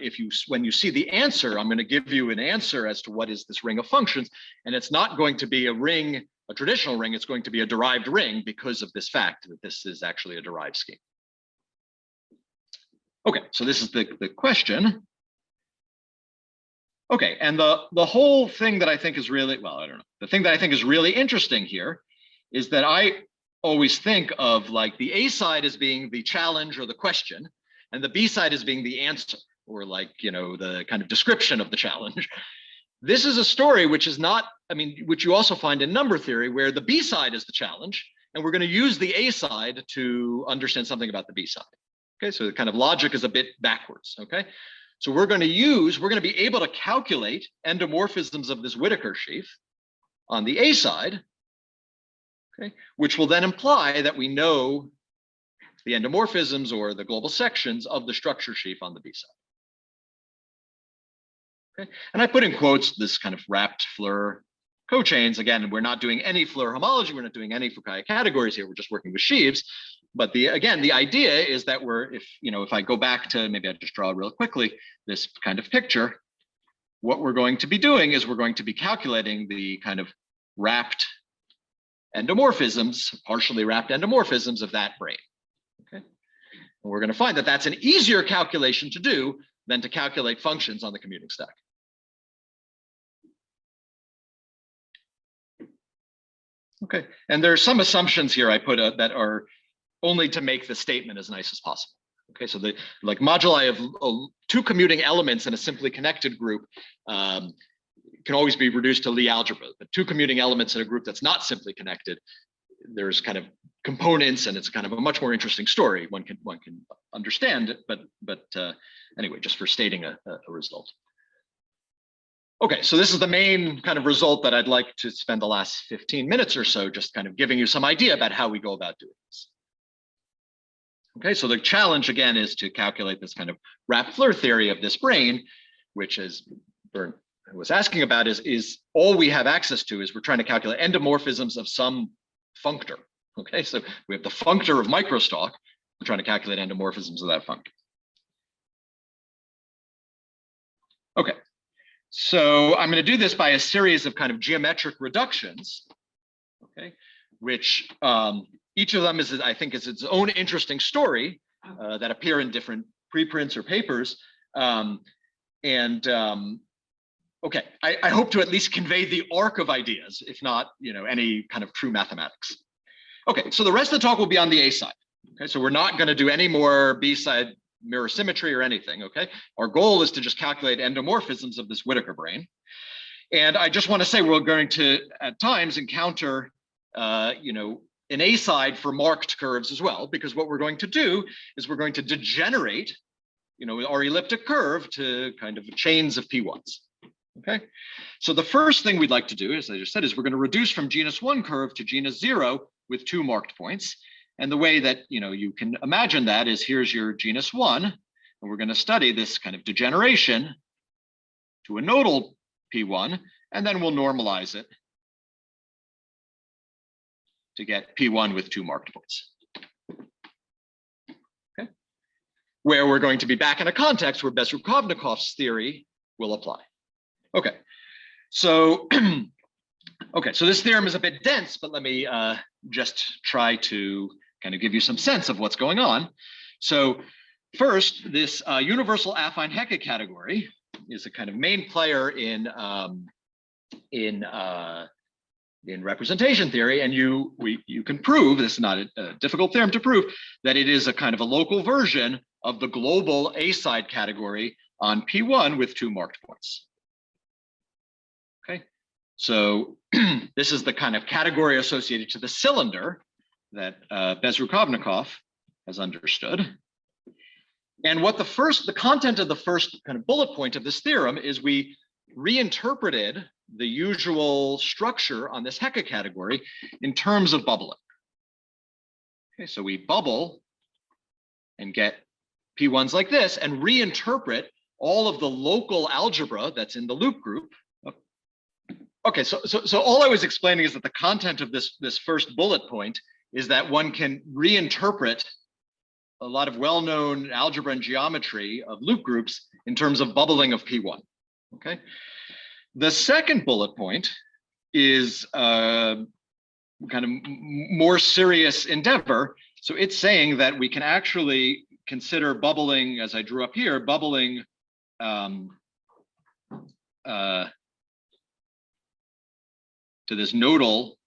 when you see the answer, I'm going to give you an answer as to what is this ring of functions, and it's not going to be a ring, a traditional ring. It's going to be a derived ring because of this fact that this is actually a derived scheme. Okay, so this is the question. Okay, and the whole thing that I think is really, well, I don't know. The thing that I think is really interesting here is that I always think of like the A side as being the challenge or the question, and the B side as being the answer, or like, the kind of description of the challenge. This is a story which is not, which you also find in number theory, where the B side is the challenge, and we're going to use the A side to understand something about the B side. Okay, so the kind of logic is a bit backwards, okay? So we're going to be able to calculate endomorphisms of this Whittaker sheaf on the A side, okay, which will then imply that we know the endomorphisms or the global sections of the structure sheaf on the B side. Okay, and I put in quotes this kind of wrapped Fleur cochains. Again, we're not doing any Floer homology. We're not doing any Fukaya categories here. We're just working with sheaves. But the idea is that if I go back to, maybe I just draw real quickly this kind of picture, what we're going to be doing is we're going to be calculating the kind of wrapped endomorphisms, partially wrapped endomorphisms of that brane. Okay, and we're going to find that that's an easier calculation to do than to calculate functions on the commuting stack. Okay, and there are some assumptions here I put that are only to make the statement as nice as possible. Okay, so the moduli of two commuting elements in a simply connected group can always be reduced to Lie algebra. But two commuting elements in a group that's not simply connected, there's kind of components, and it's kind of a much more interesting story. One can understand it, but anyway, just for stating a result. Okay, so this is the main kind of result that I'd like to spend the last 15 minutes or so just kind of giving you some idea about how we go about doing this. Okay, so the challenge again is to calculate this kind of wrapped Floer theory of this brane, which, as Bernd was asking about, is all we have access to is we're trying to calculate endomorphisms of some functor. Okay, so we have the functor of microstalk. We're trying to calculate endomorphisms of that functor. Okay, so I'm going to do this by a series of kind of geometric reductions. Okay, which each of them is, I think, is its own interesting story that appear in different preprints or papers. Okay, I hope to at least convey the arc of ideas, if not, any kind of true mathematics. Okay, so the rest of the talk will be on the A side. Okay, so we're not going to do any more B side mirror symmetry or anything. Okay, our goal is to just calculate endomorphisms of this Whittaker brane. And I just want to say we're going to at times encounter an A side for marked curves as well, because what we're going to do is we're going to degenerate, our elliptic curve to kind of chains of P1s. Okay, so the first thing we'd like to do, as I just said, is we're going to reduce from genus 1 curve to genus 0 with 2 marked points. And the way that you can imagine that is, here's your genus 1, and we're going to study this kind of degeneration to a nodal P1, and then we'll normalize it to get P1 with 2 marked points. Okay, where we're going to be back in a context where Bezrukovnikov's theory will apply. Okay, so so this theorem is a bit dense, but let me just try to kind of give you some sense of what's going on. So first, this universal affine Hecke category is a kind of main player in representation theory, and you can prove, this is not a difficult theorem to prove, that it is a kind of a local version of the global A side category on P1 with 2 marked points. Okay, so this is the kind of category associated to the cylinder that Bezrukovnikov has understood. And what the content of the first kind of bullet point of this theorem is, we reinterpreted the usual structure on this Hecke category in terms of bubbling. Okay, so we bubble and get P1s like this and reinterpret all of the local algebra that's in the loop group. Okay, so all I was explaining is that the content of this first bullet point is that one can reinterpret a lot of well-known algebra and geometry of loop groups in terms of bubbling of P1. Okay, the second bullet point is kind of more serious endeavor. So it's saying that we can actually consider bubbling, as I drew up here, bubbling to this nodal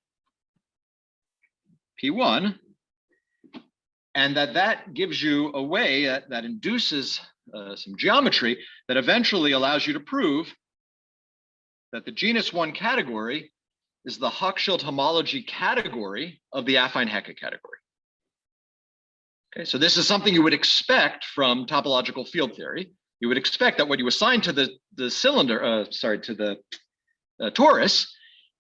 P1, and that gives you a way that induces some geometry that eventually allows you to prove that the genus 1 category is the Hochschild homology category of the affine Hecke category. Okay, so this is something you would expect from topological field theory. You would expect that what you assign to the cylinder, to the torus,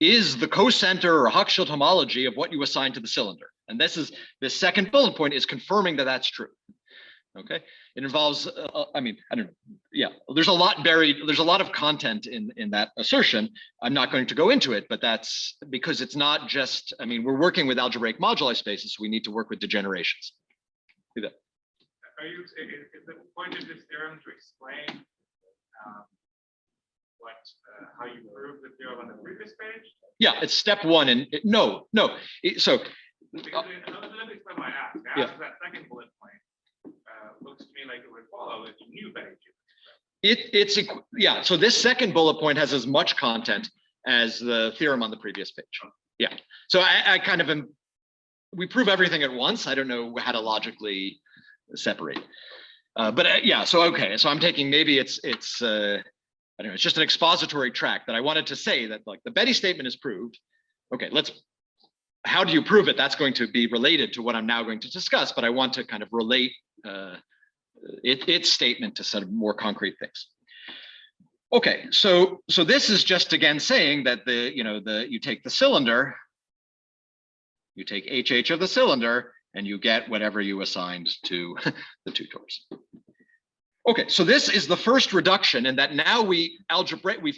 is the cocenter or Hochschild homology of what you assign to the cylinder. And this second bullet point is confirming that that's true. Okay, it involves, I mean, I don't know, yeah, there's a lot buried, there's a lot of content in that assertion. I'm not going to go into it, but that's because it's not just, I mean, we're working with algebraic moduli spaces, so we need to work with degenerations. Do that. Are you, is the point of this theorem to explain how you prove the theorem on the previous page? Yeah, it's step one, and no. So because let me explain why I asked. I asked that second bullet point. Looks to me like it would follow if you knew Betti. Yeah. So this second bullet point has as much content as the theorem on the previous page. Yeah. So I kind of am. We prove everything at once. I don't know how to logically separate. But yeah. So okay. So I'm taking maybe it's I don't know. It's just an expository track that I wanted to say that like the Betti statement is proved. Okay. How do you prove it? That's going to be related to what I'm now going to discuss. But I want to kind of relate its statement to sort of more concrete things. Okay, so this is just again saying that you take the cylinder, you take HH of the cylinder, and you get whatever you assigned to the two torus. Okay, so this is the first reduction, in that now we've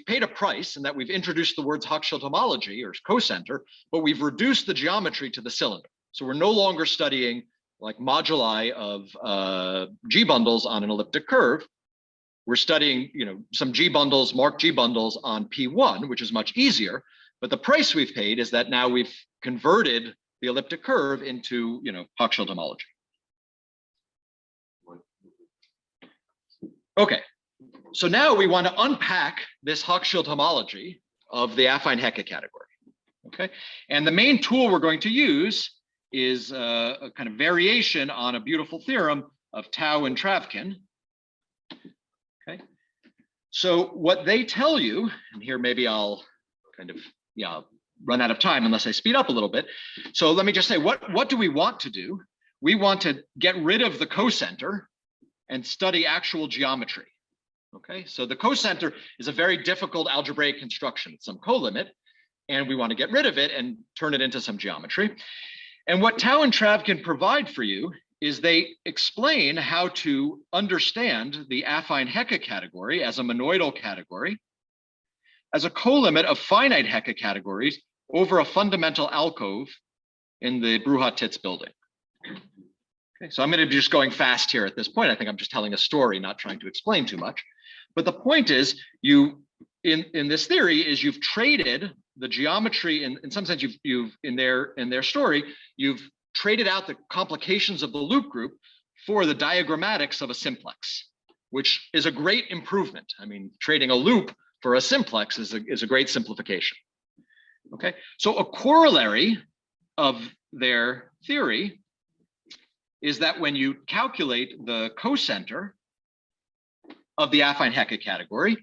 paid a price, and that we've introduced the words Hochschild homology or cocenter, but we've reduced the geometry to the cylinder. So we're no longer studying like moduli of G bundles on an elliptic curve. We're studying, some G bundles, marked G bundles on P1, which is much easier. But the price we've paid is that now we've converted the elliptic curve into, Hochschild homology. Okay, so now we want to unpack this Hochschild homology of the affine Hecke category. Okay, and the main tool we're going to use is a kind of variation on a beautiful theorem of Tau and Travkin. Okay, so what they tell you, and here maybe I'll kind of run out of time unless I speed up a little bit. So let me just say, what do we want to do? We want to get rid of the cocenter and study actual geometry. Okay, so the cocenter is a very difficult algebraic construction. It's some colimit, and we want to get rid of it and turn it into some geometry. And what Tau and Travkin provide for you is they explain how to understand the affine Hecke category as a monoidal category, as a colimit of finite Hecke categories over a fundamental alcove in the Bruhat-Titz building. Okay, so I'm going to be just going fast here at this point. I think I'm just telling a story, not trying to explain too much. But the point is, in this theory is you've traded the geometry, in some sense, you've in their story, you've traded out the complications of the loop group for the diagrammatics of a simplex, which is a great improvement. I mean, trading a loop for a simplex is a great simplification. Okay, so a corollary of their theory is that when you calculate the cocenter of the affine Hecke category,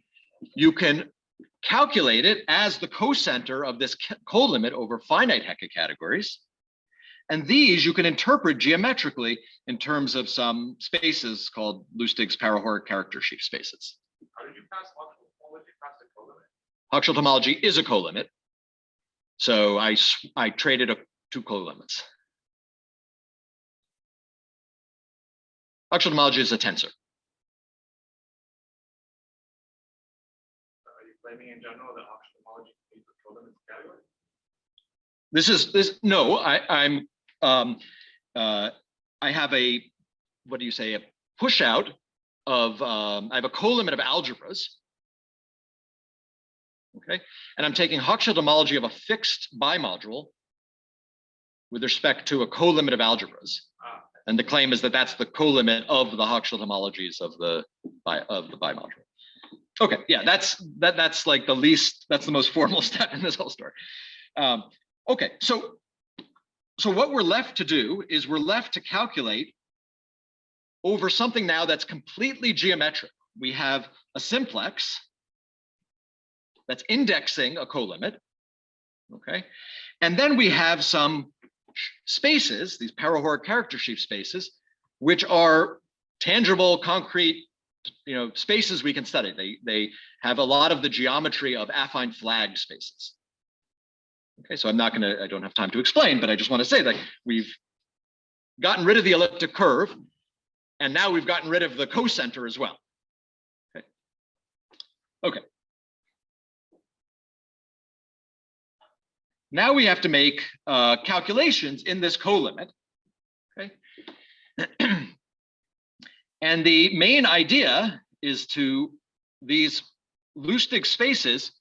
you can calculate it as the cocenter of this colimit over finite Hecke categories. And these you can interpret geometrically in terms of some spaces called Lustig's parahoric character sheaf spaces. How did you pass Hochschild homology past the colimit? Hochschild homology is a colimit. So I traded two colimits. Hochschild homology is a tensor. Are you claiming in general that Hochschild homology is the colimit category? No, I have a, what do you say, a push out of, I have a colimit of algebras. Okay, and I'm taking Hochschild homology of a fixed bimodule with respect to a colimit of algebras. And the claim is that that's the colimit of the Hochschild homologies of the bimodule. Okay, yeah, that's like the least, that's the most formal step in this whole story. Okay, so what we're left to do is we're left to calculate over something now that's completely geometric. We have a simplex that's indexing a colimit, okay? And then we have some spaces, these parahoric character sheaf spaces, which are tangible, concrete, spaces we can study. They have a lot of the geometry of affine flagged spaces. Okay, so I don't have time to explain, but I just want to say that we've gotten rid of the elliptic curve. And now we've gotten rid of the cocenter as well. Okay. Okay. Now we have to make calculations in this colimit. Okay. And the main idea is these Lustig spaces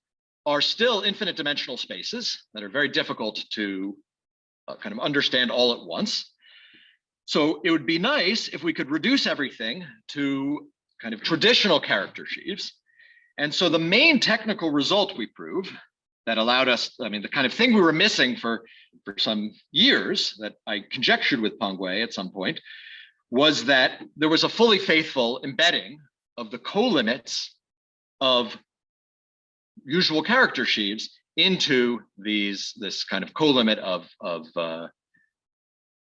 are still infinite dimensional spaces that are very difficult to kind of understand all at once. So it would be nice if we could reduce everything to kind of traditional character sheaves. And so the main technical result we prove that allowed us, I mean, the kind of thing we were missing for some years that I conjectured with Penghui at some point, was that there was a fully faithful embedding of the colimits of usual character sheaves into this kind of colimit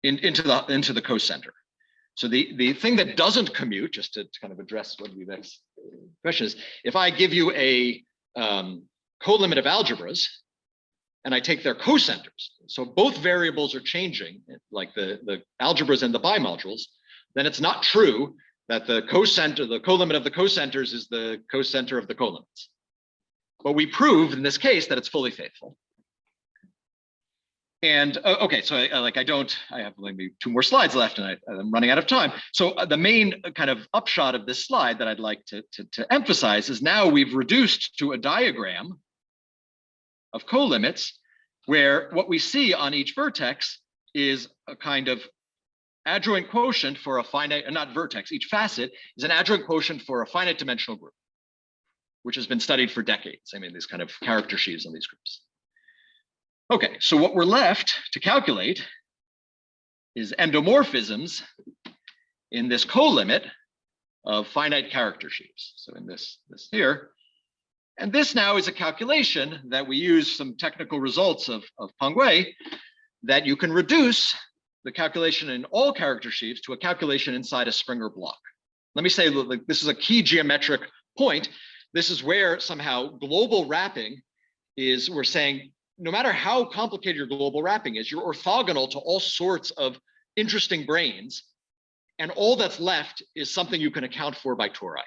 into the cocenter. So the thing that doesn't commute, just to kind of address what the next question is, if I give you a colimit of algebras and I take their cocenters, so both variables are changing, like the algebras and the bimodules, then it's not true that the colimit of the cocenters is the cocenter of the colimits. But we prove in this case that it's fully faithful. And okay, so I have maybe 2 more slides left and I'm running out of time. So the main kind of upshot of this slide that I'd like to emphasize is now we've reduced to a diagram of colimits where what we see on each vertex is a kind of adjoint quotient for a finite, not vertex, each facet is an adjoint quotient for a finite dimensional group, which has been studied for decades. I mean, these kind of character sheaves on these groups. Okay, so what we're left to calculate is endomorphisms in this colimit of finite character sheaves. So in this here, and this now is a calculation that we use some technical results of Penghui that you can reduce the calculation in all character sheaves to a calculation inside a Springer block. Let me say, like, this is a key geometric point. This is where somehow global wrapping is, we're saying, no matter how complicated your global wrapping is, you're orthogonal to all sorts of interesting branes. And all that's left is something you can account for by tori.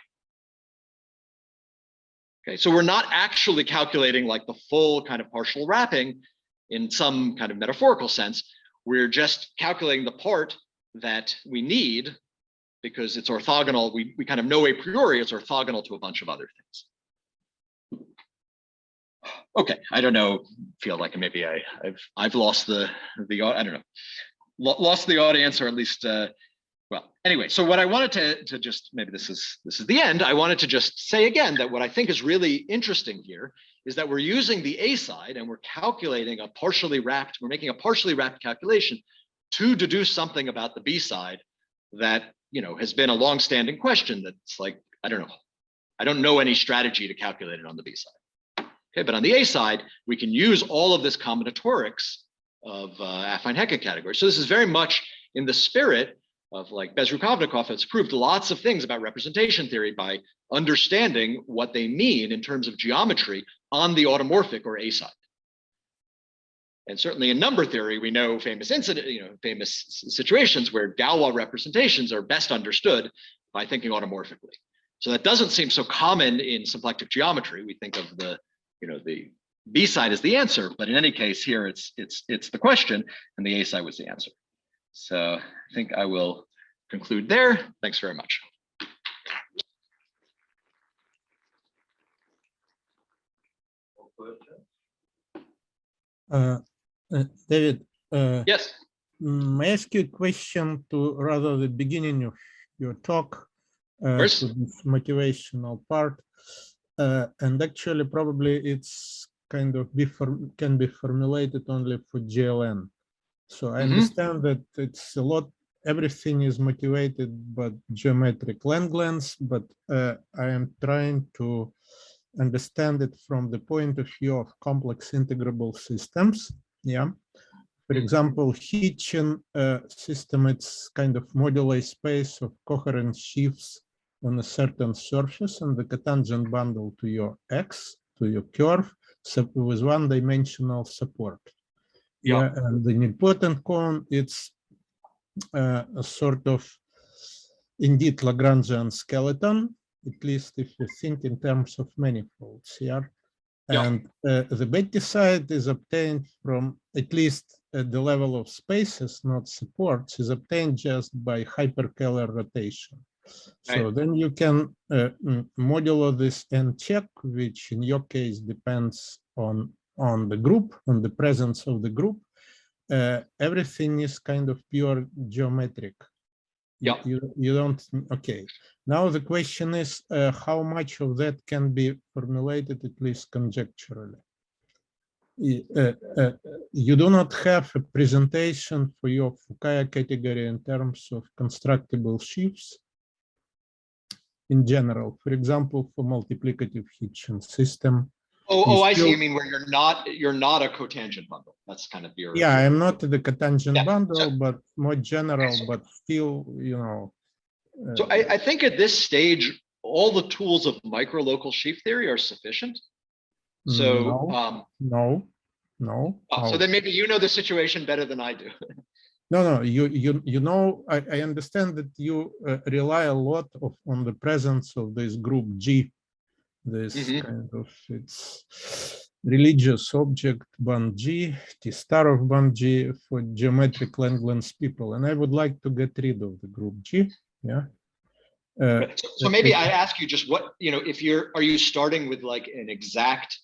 Okay, so we're not actually calculating like the full kind of partial wrapping in some kind of metaphorical sense. We're just calculating the part that we need because it's orthogonal. We kind of know a priori it's orthogonal to a bunch of other things. Okay, I don't know, feel like maybe I've lost the I don't know, lost the audience, or at least well, anyway, so what I wanted to just, maybe this is the end, I wanted to just say again that what I think is really interesting here is that we're using the A side and we're calculating a partially wrapped, we're making a partially wrapped calculation to deduce something about the B side that, you know, has been a long-standing question that's like, I don't know any strategy to calculate it on the B side. Okay, but on the A side, we can use all of this combinatorics of affine-Hecke categories. So this is very much in the spirit of, like, Bezrukovnikov has proved lots of things about representation theory by understanding what they mean in terms of geometry on the automorphic or A side. And certainly in number theory, we know famous famous situations where Galois representations are best understood by thinking automorphically. So that doesn't seem so common in symplectic geometry. We think of the B side as the answer, but in any case here it's the question and the A side was the answer. So I think I will conclude there. Thanks very much. David, Yes. may I ask you a question to rather the beginning of your talk, to this motivational part, and actually probably it's kind of can be formulated only for GLN. So I understand that it's a lot, everything is motivated by geometric Langlands, but I am trying to understand it from the point of view of complex integrable systems. Yeah. For example, Hitchin system, it's kind of moduli space of coherent sheaves on a certain surface and the cotangent bundle to your X, to your curve, so with one-dimensional support. Yeah, and the nilpotent cone, it's a sort of indeed Lagrangian skeleton, at least if you think in terms of manifolds here. Yeah. And the Betti side is obtained from, at least at the level of spaces, not supports, is obtained just by hyperkähler rotation. So Right. then you can modulo this and check, which in your case depends on the group, on the presence of the group. Everything is kind of pure geometric. Yeah. You don't, okay. Now the question is how much of that can be formulated, at least conjecturally. You do not have a presentation for your Fukaya category in terms of constructible sheaves in general. For example, for multiplicative Hitchin system. Oh, I see. You mean where you're not a cotangent bundle. That's kind of your. Yeah, I'm not the cotangent bundle, so, but more general, but still, you know. So I think at this stage, all the tools of micro-local sheaf theory are sufficient. So no. So then maybe you know the situation better than I do. No, you know, I understand that you rely a lot on the presence of this group G, this kind of, it's religious object band G, T star of band G for geometric Langlands people, and I would like to get rid of the group G. Yeah. So maybe I ask you just what, you know, if are you starting with like an exact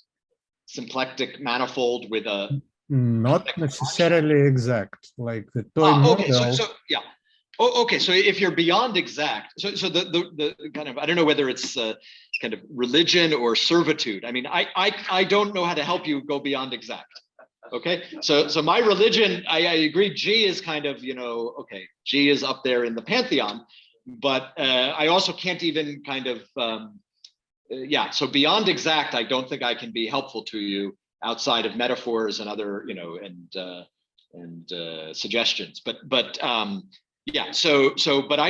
symplectic manifold with a not necessarily exact, like the toy model. Okay, so yeah. Oh, okay, so if you're beyond exact, so the kind of, I don't know whether it's kind of religion or servitude. I mean, I don't know how to help you go beyond exact. Okay, so my religion, I agree, G is kind of, you know, okay, G is up there in the pantheon, but I also can't even kind of, so beyond exact, I don't think I can be helpful to you outside of metaphors and other, you know, and suggestions. But but I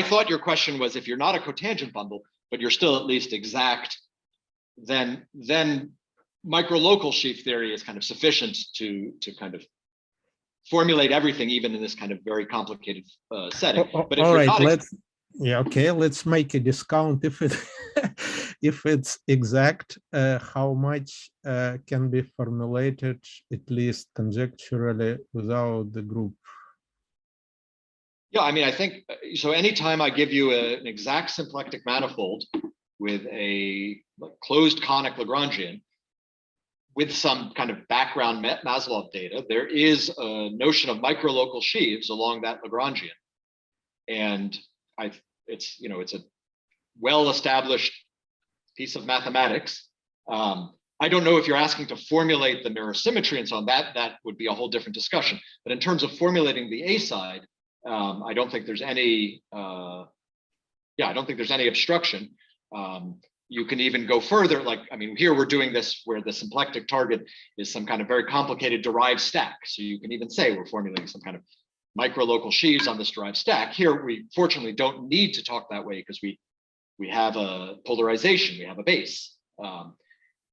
thought your question was, if you're not a cotangent bundle, but you're still at least exact, then micro-local sheaf theory is kind of sufficient to kind of formulate everything, even in this kind of very complicated setting. But if all you're right, not let's make a discount if it if it's exact. How much can be formulated, at least conjecturally, without the group? Yeah, I mean, I think so. Anytime I give you an exact symplectic manifold with a closed conic Lagrangian with some kind of background Maslov data, there is a notion of micro-local sheaves along that Lagrangian, and it's, you know, it's a well-established piece of mathematics. I don't know if you're asking to formulate the mirror symmetry and so on. That would be a whole different discussion. But in terms of formulating the A side, I don't think there's any. I don't think there's any obstruction. You can even go further. Like, I mean, here we're doing this where the symplectic target is some kind of very complicated derived stack. So you can even say we're formulating some kind of micro-local sheaves on this derived stack. Here, we fortunately don't need to talk that way because we have a polarization, we have a base.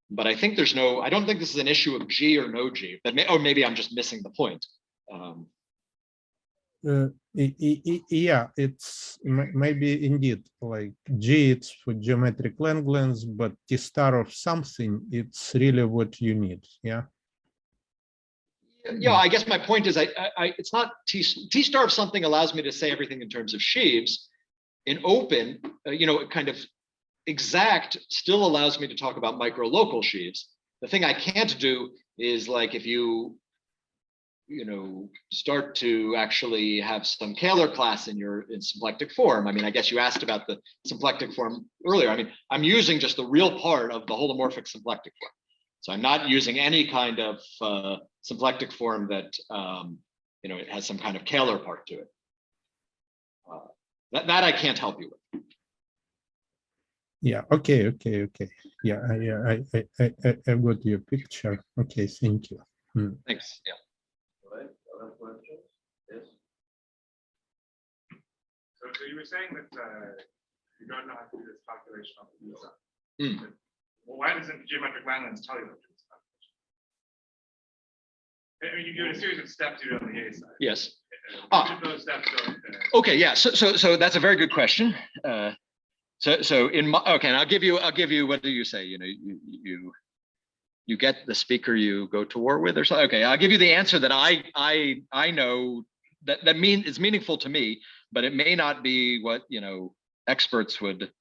But I think I don't think this is an issue of G or no G, but maybe I'm just missing the point. Yeah, it's maybe indeed like G, it's for geometric Langlands, but T star of something, it's really what you need. Yeah. Yeah, I guess my point is, it's not T star of something allows me to say everything in terms of sheaves. In open, you know, kind of exact still allows me to talk about micro-local sheaves. The thing I can't do is, like, if you know, start to actually have some Kähler class in symplectic form. I mean, I guess you asked about the symplectic form earlier. I mean, I'm using just the real part of the holomorphic symplectic form. So I'm not using any kind of symplectic form that, you know, it has some kind of Kähler part to it. That I can't help you with. Yeah. Okay. Yeah. I got your picture. Okay. Thank you. Thanks. Yeah. All right. Other questions? Yes. So you were saying that you don't know how to do this calculation of the user. Well, why doesn't geometric Langlands tell you how to do this calculation? I mean, you do a series of steps you do on the A side. Yes. Which of those steps don't, Okay, yeah. So that's a very good question. So in my, okay, and I'll give you what do you say? You know, you get the speaker you go to war with or something. Okay, I'll give you the answer that I know that is meaningful to me, but it may not be what, you know, experts would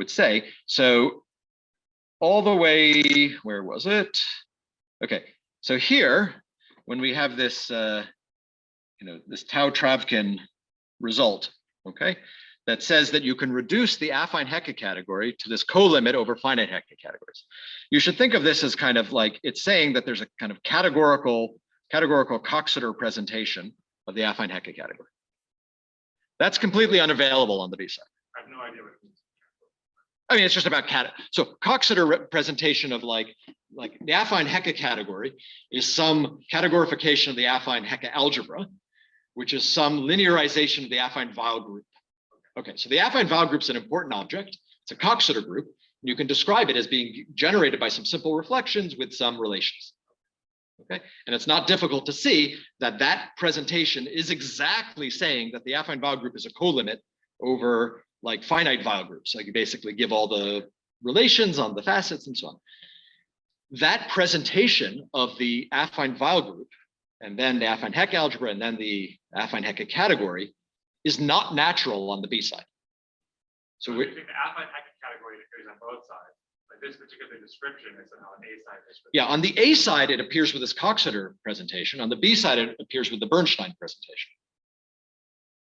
say. So all the way, where was it? Okay, so here, when we have this, you know, this Tau-Travkin result, okay, that says that you can reduce the affine Hecke category to this colimit over finite Hecke categories. You should think of this as kind of like, it's saying that there's a kind of categorical Coxeter presentation of the affine Hecke category. That's completely unavailable on the B side. I have no idea what it means. I mean, it's just about so Coxeter representation of like the affine Hecke category is some categorification of the affine Hecke algebra, which is some linearization of the affine Weil group. Okay, so the affine Weil group is an important object. It's a Coxeter group. And you can describe it as being generated by some simple reflections with some relations. Okay, and it's not difficult to see that that presentation is exactly saying that the affine Weil group is a colimit over like finite Weil groups. Like you basically give all the relations on the facets and so on. That presentation of the affine Weil group and then the affine Hecke algebra and then the affine Hecke category is not natural on the B side. So we think the affine Hecke category appears on both sides, but this particular description is on the A side. Yeah, on the A side, it appears with this Coxeter presentation. On the B side, it appears with the Bernstein presentation.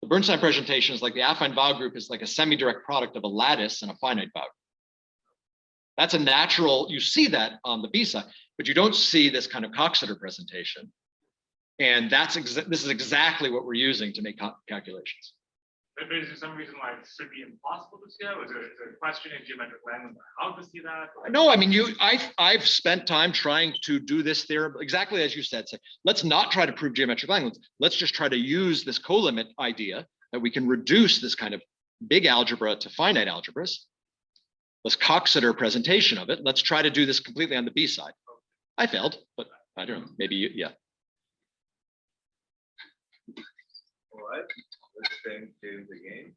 The Bernstein presentation is like the affine Weil group is like a semi-direct product of a lattice and a finite Weil group. That's a natural, you see that on the B side, but you don't see this kind of Coxeter presentation. And this is exactly what we're using to make calculations. But is there some reason why it should be impossible to see that? Is there a question in geometric Langlands how to see that? No, I mean, I've spent time trying to do this theorem exactly as you said. So let's not try to prove geometric Langlands. Let's just try to use this colimit idea that we can reduce this kind of big algebra to finite algebras. This Coxeter presentation of it. Let's try to do this completely on the B side. I failed, but I don't know. Maybe yeah. All right, let's then do the game.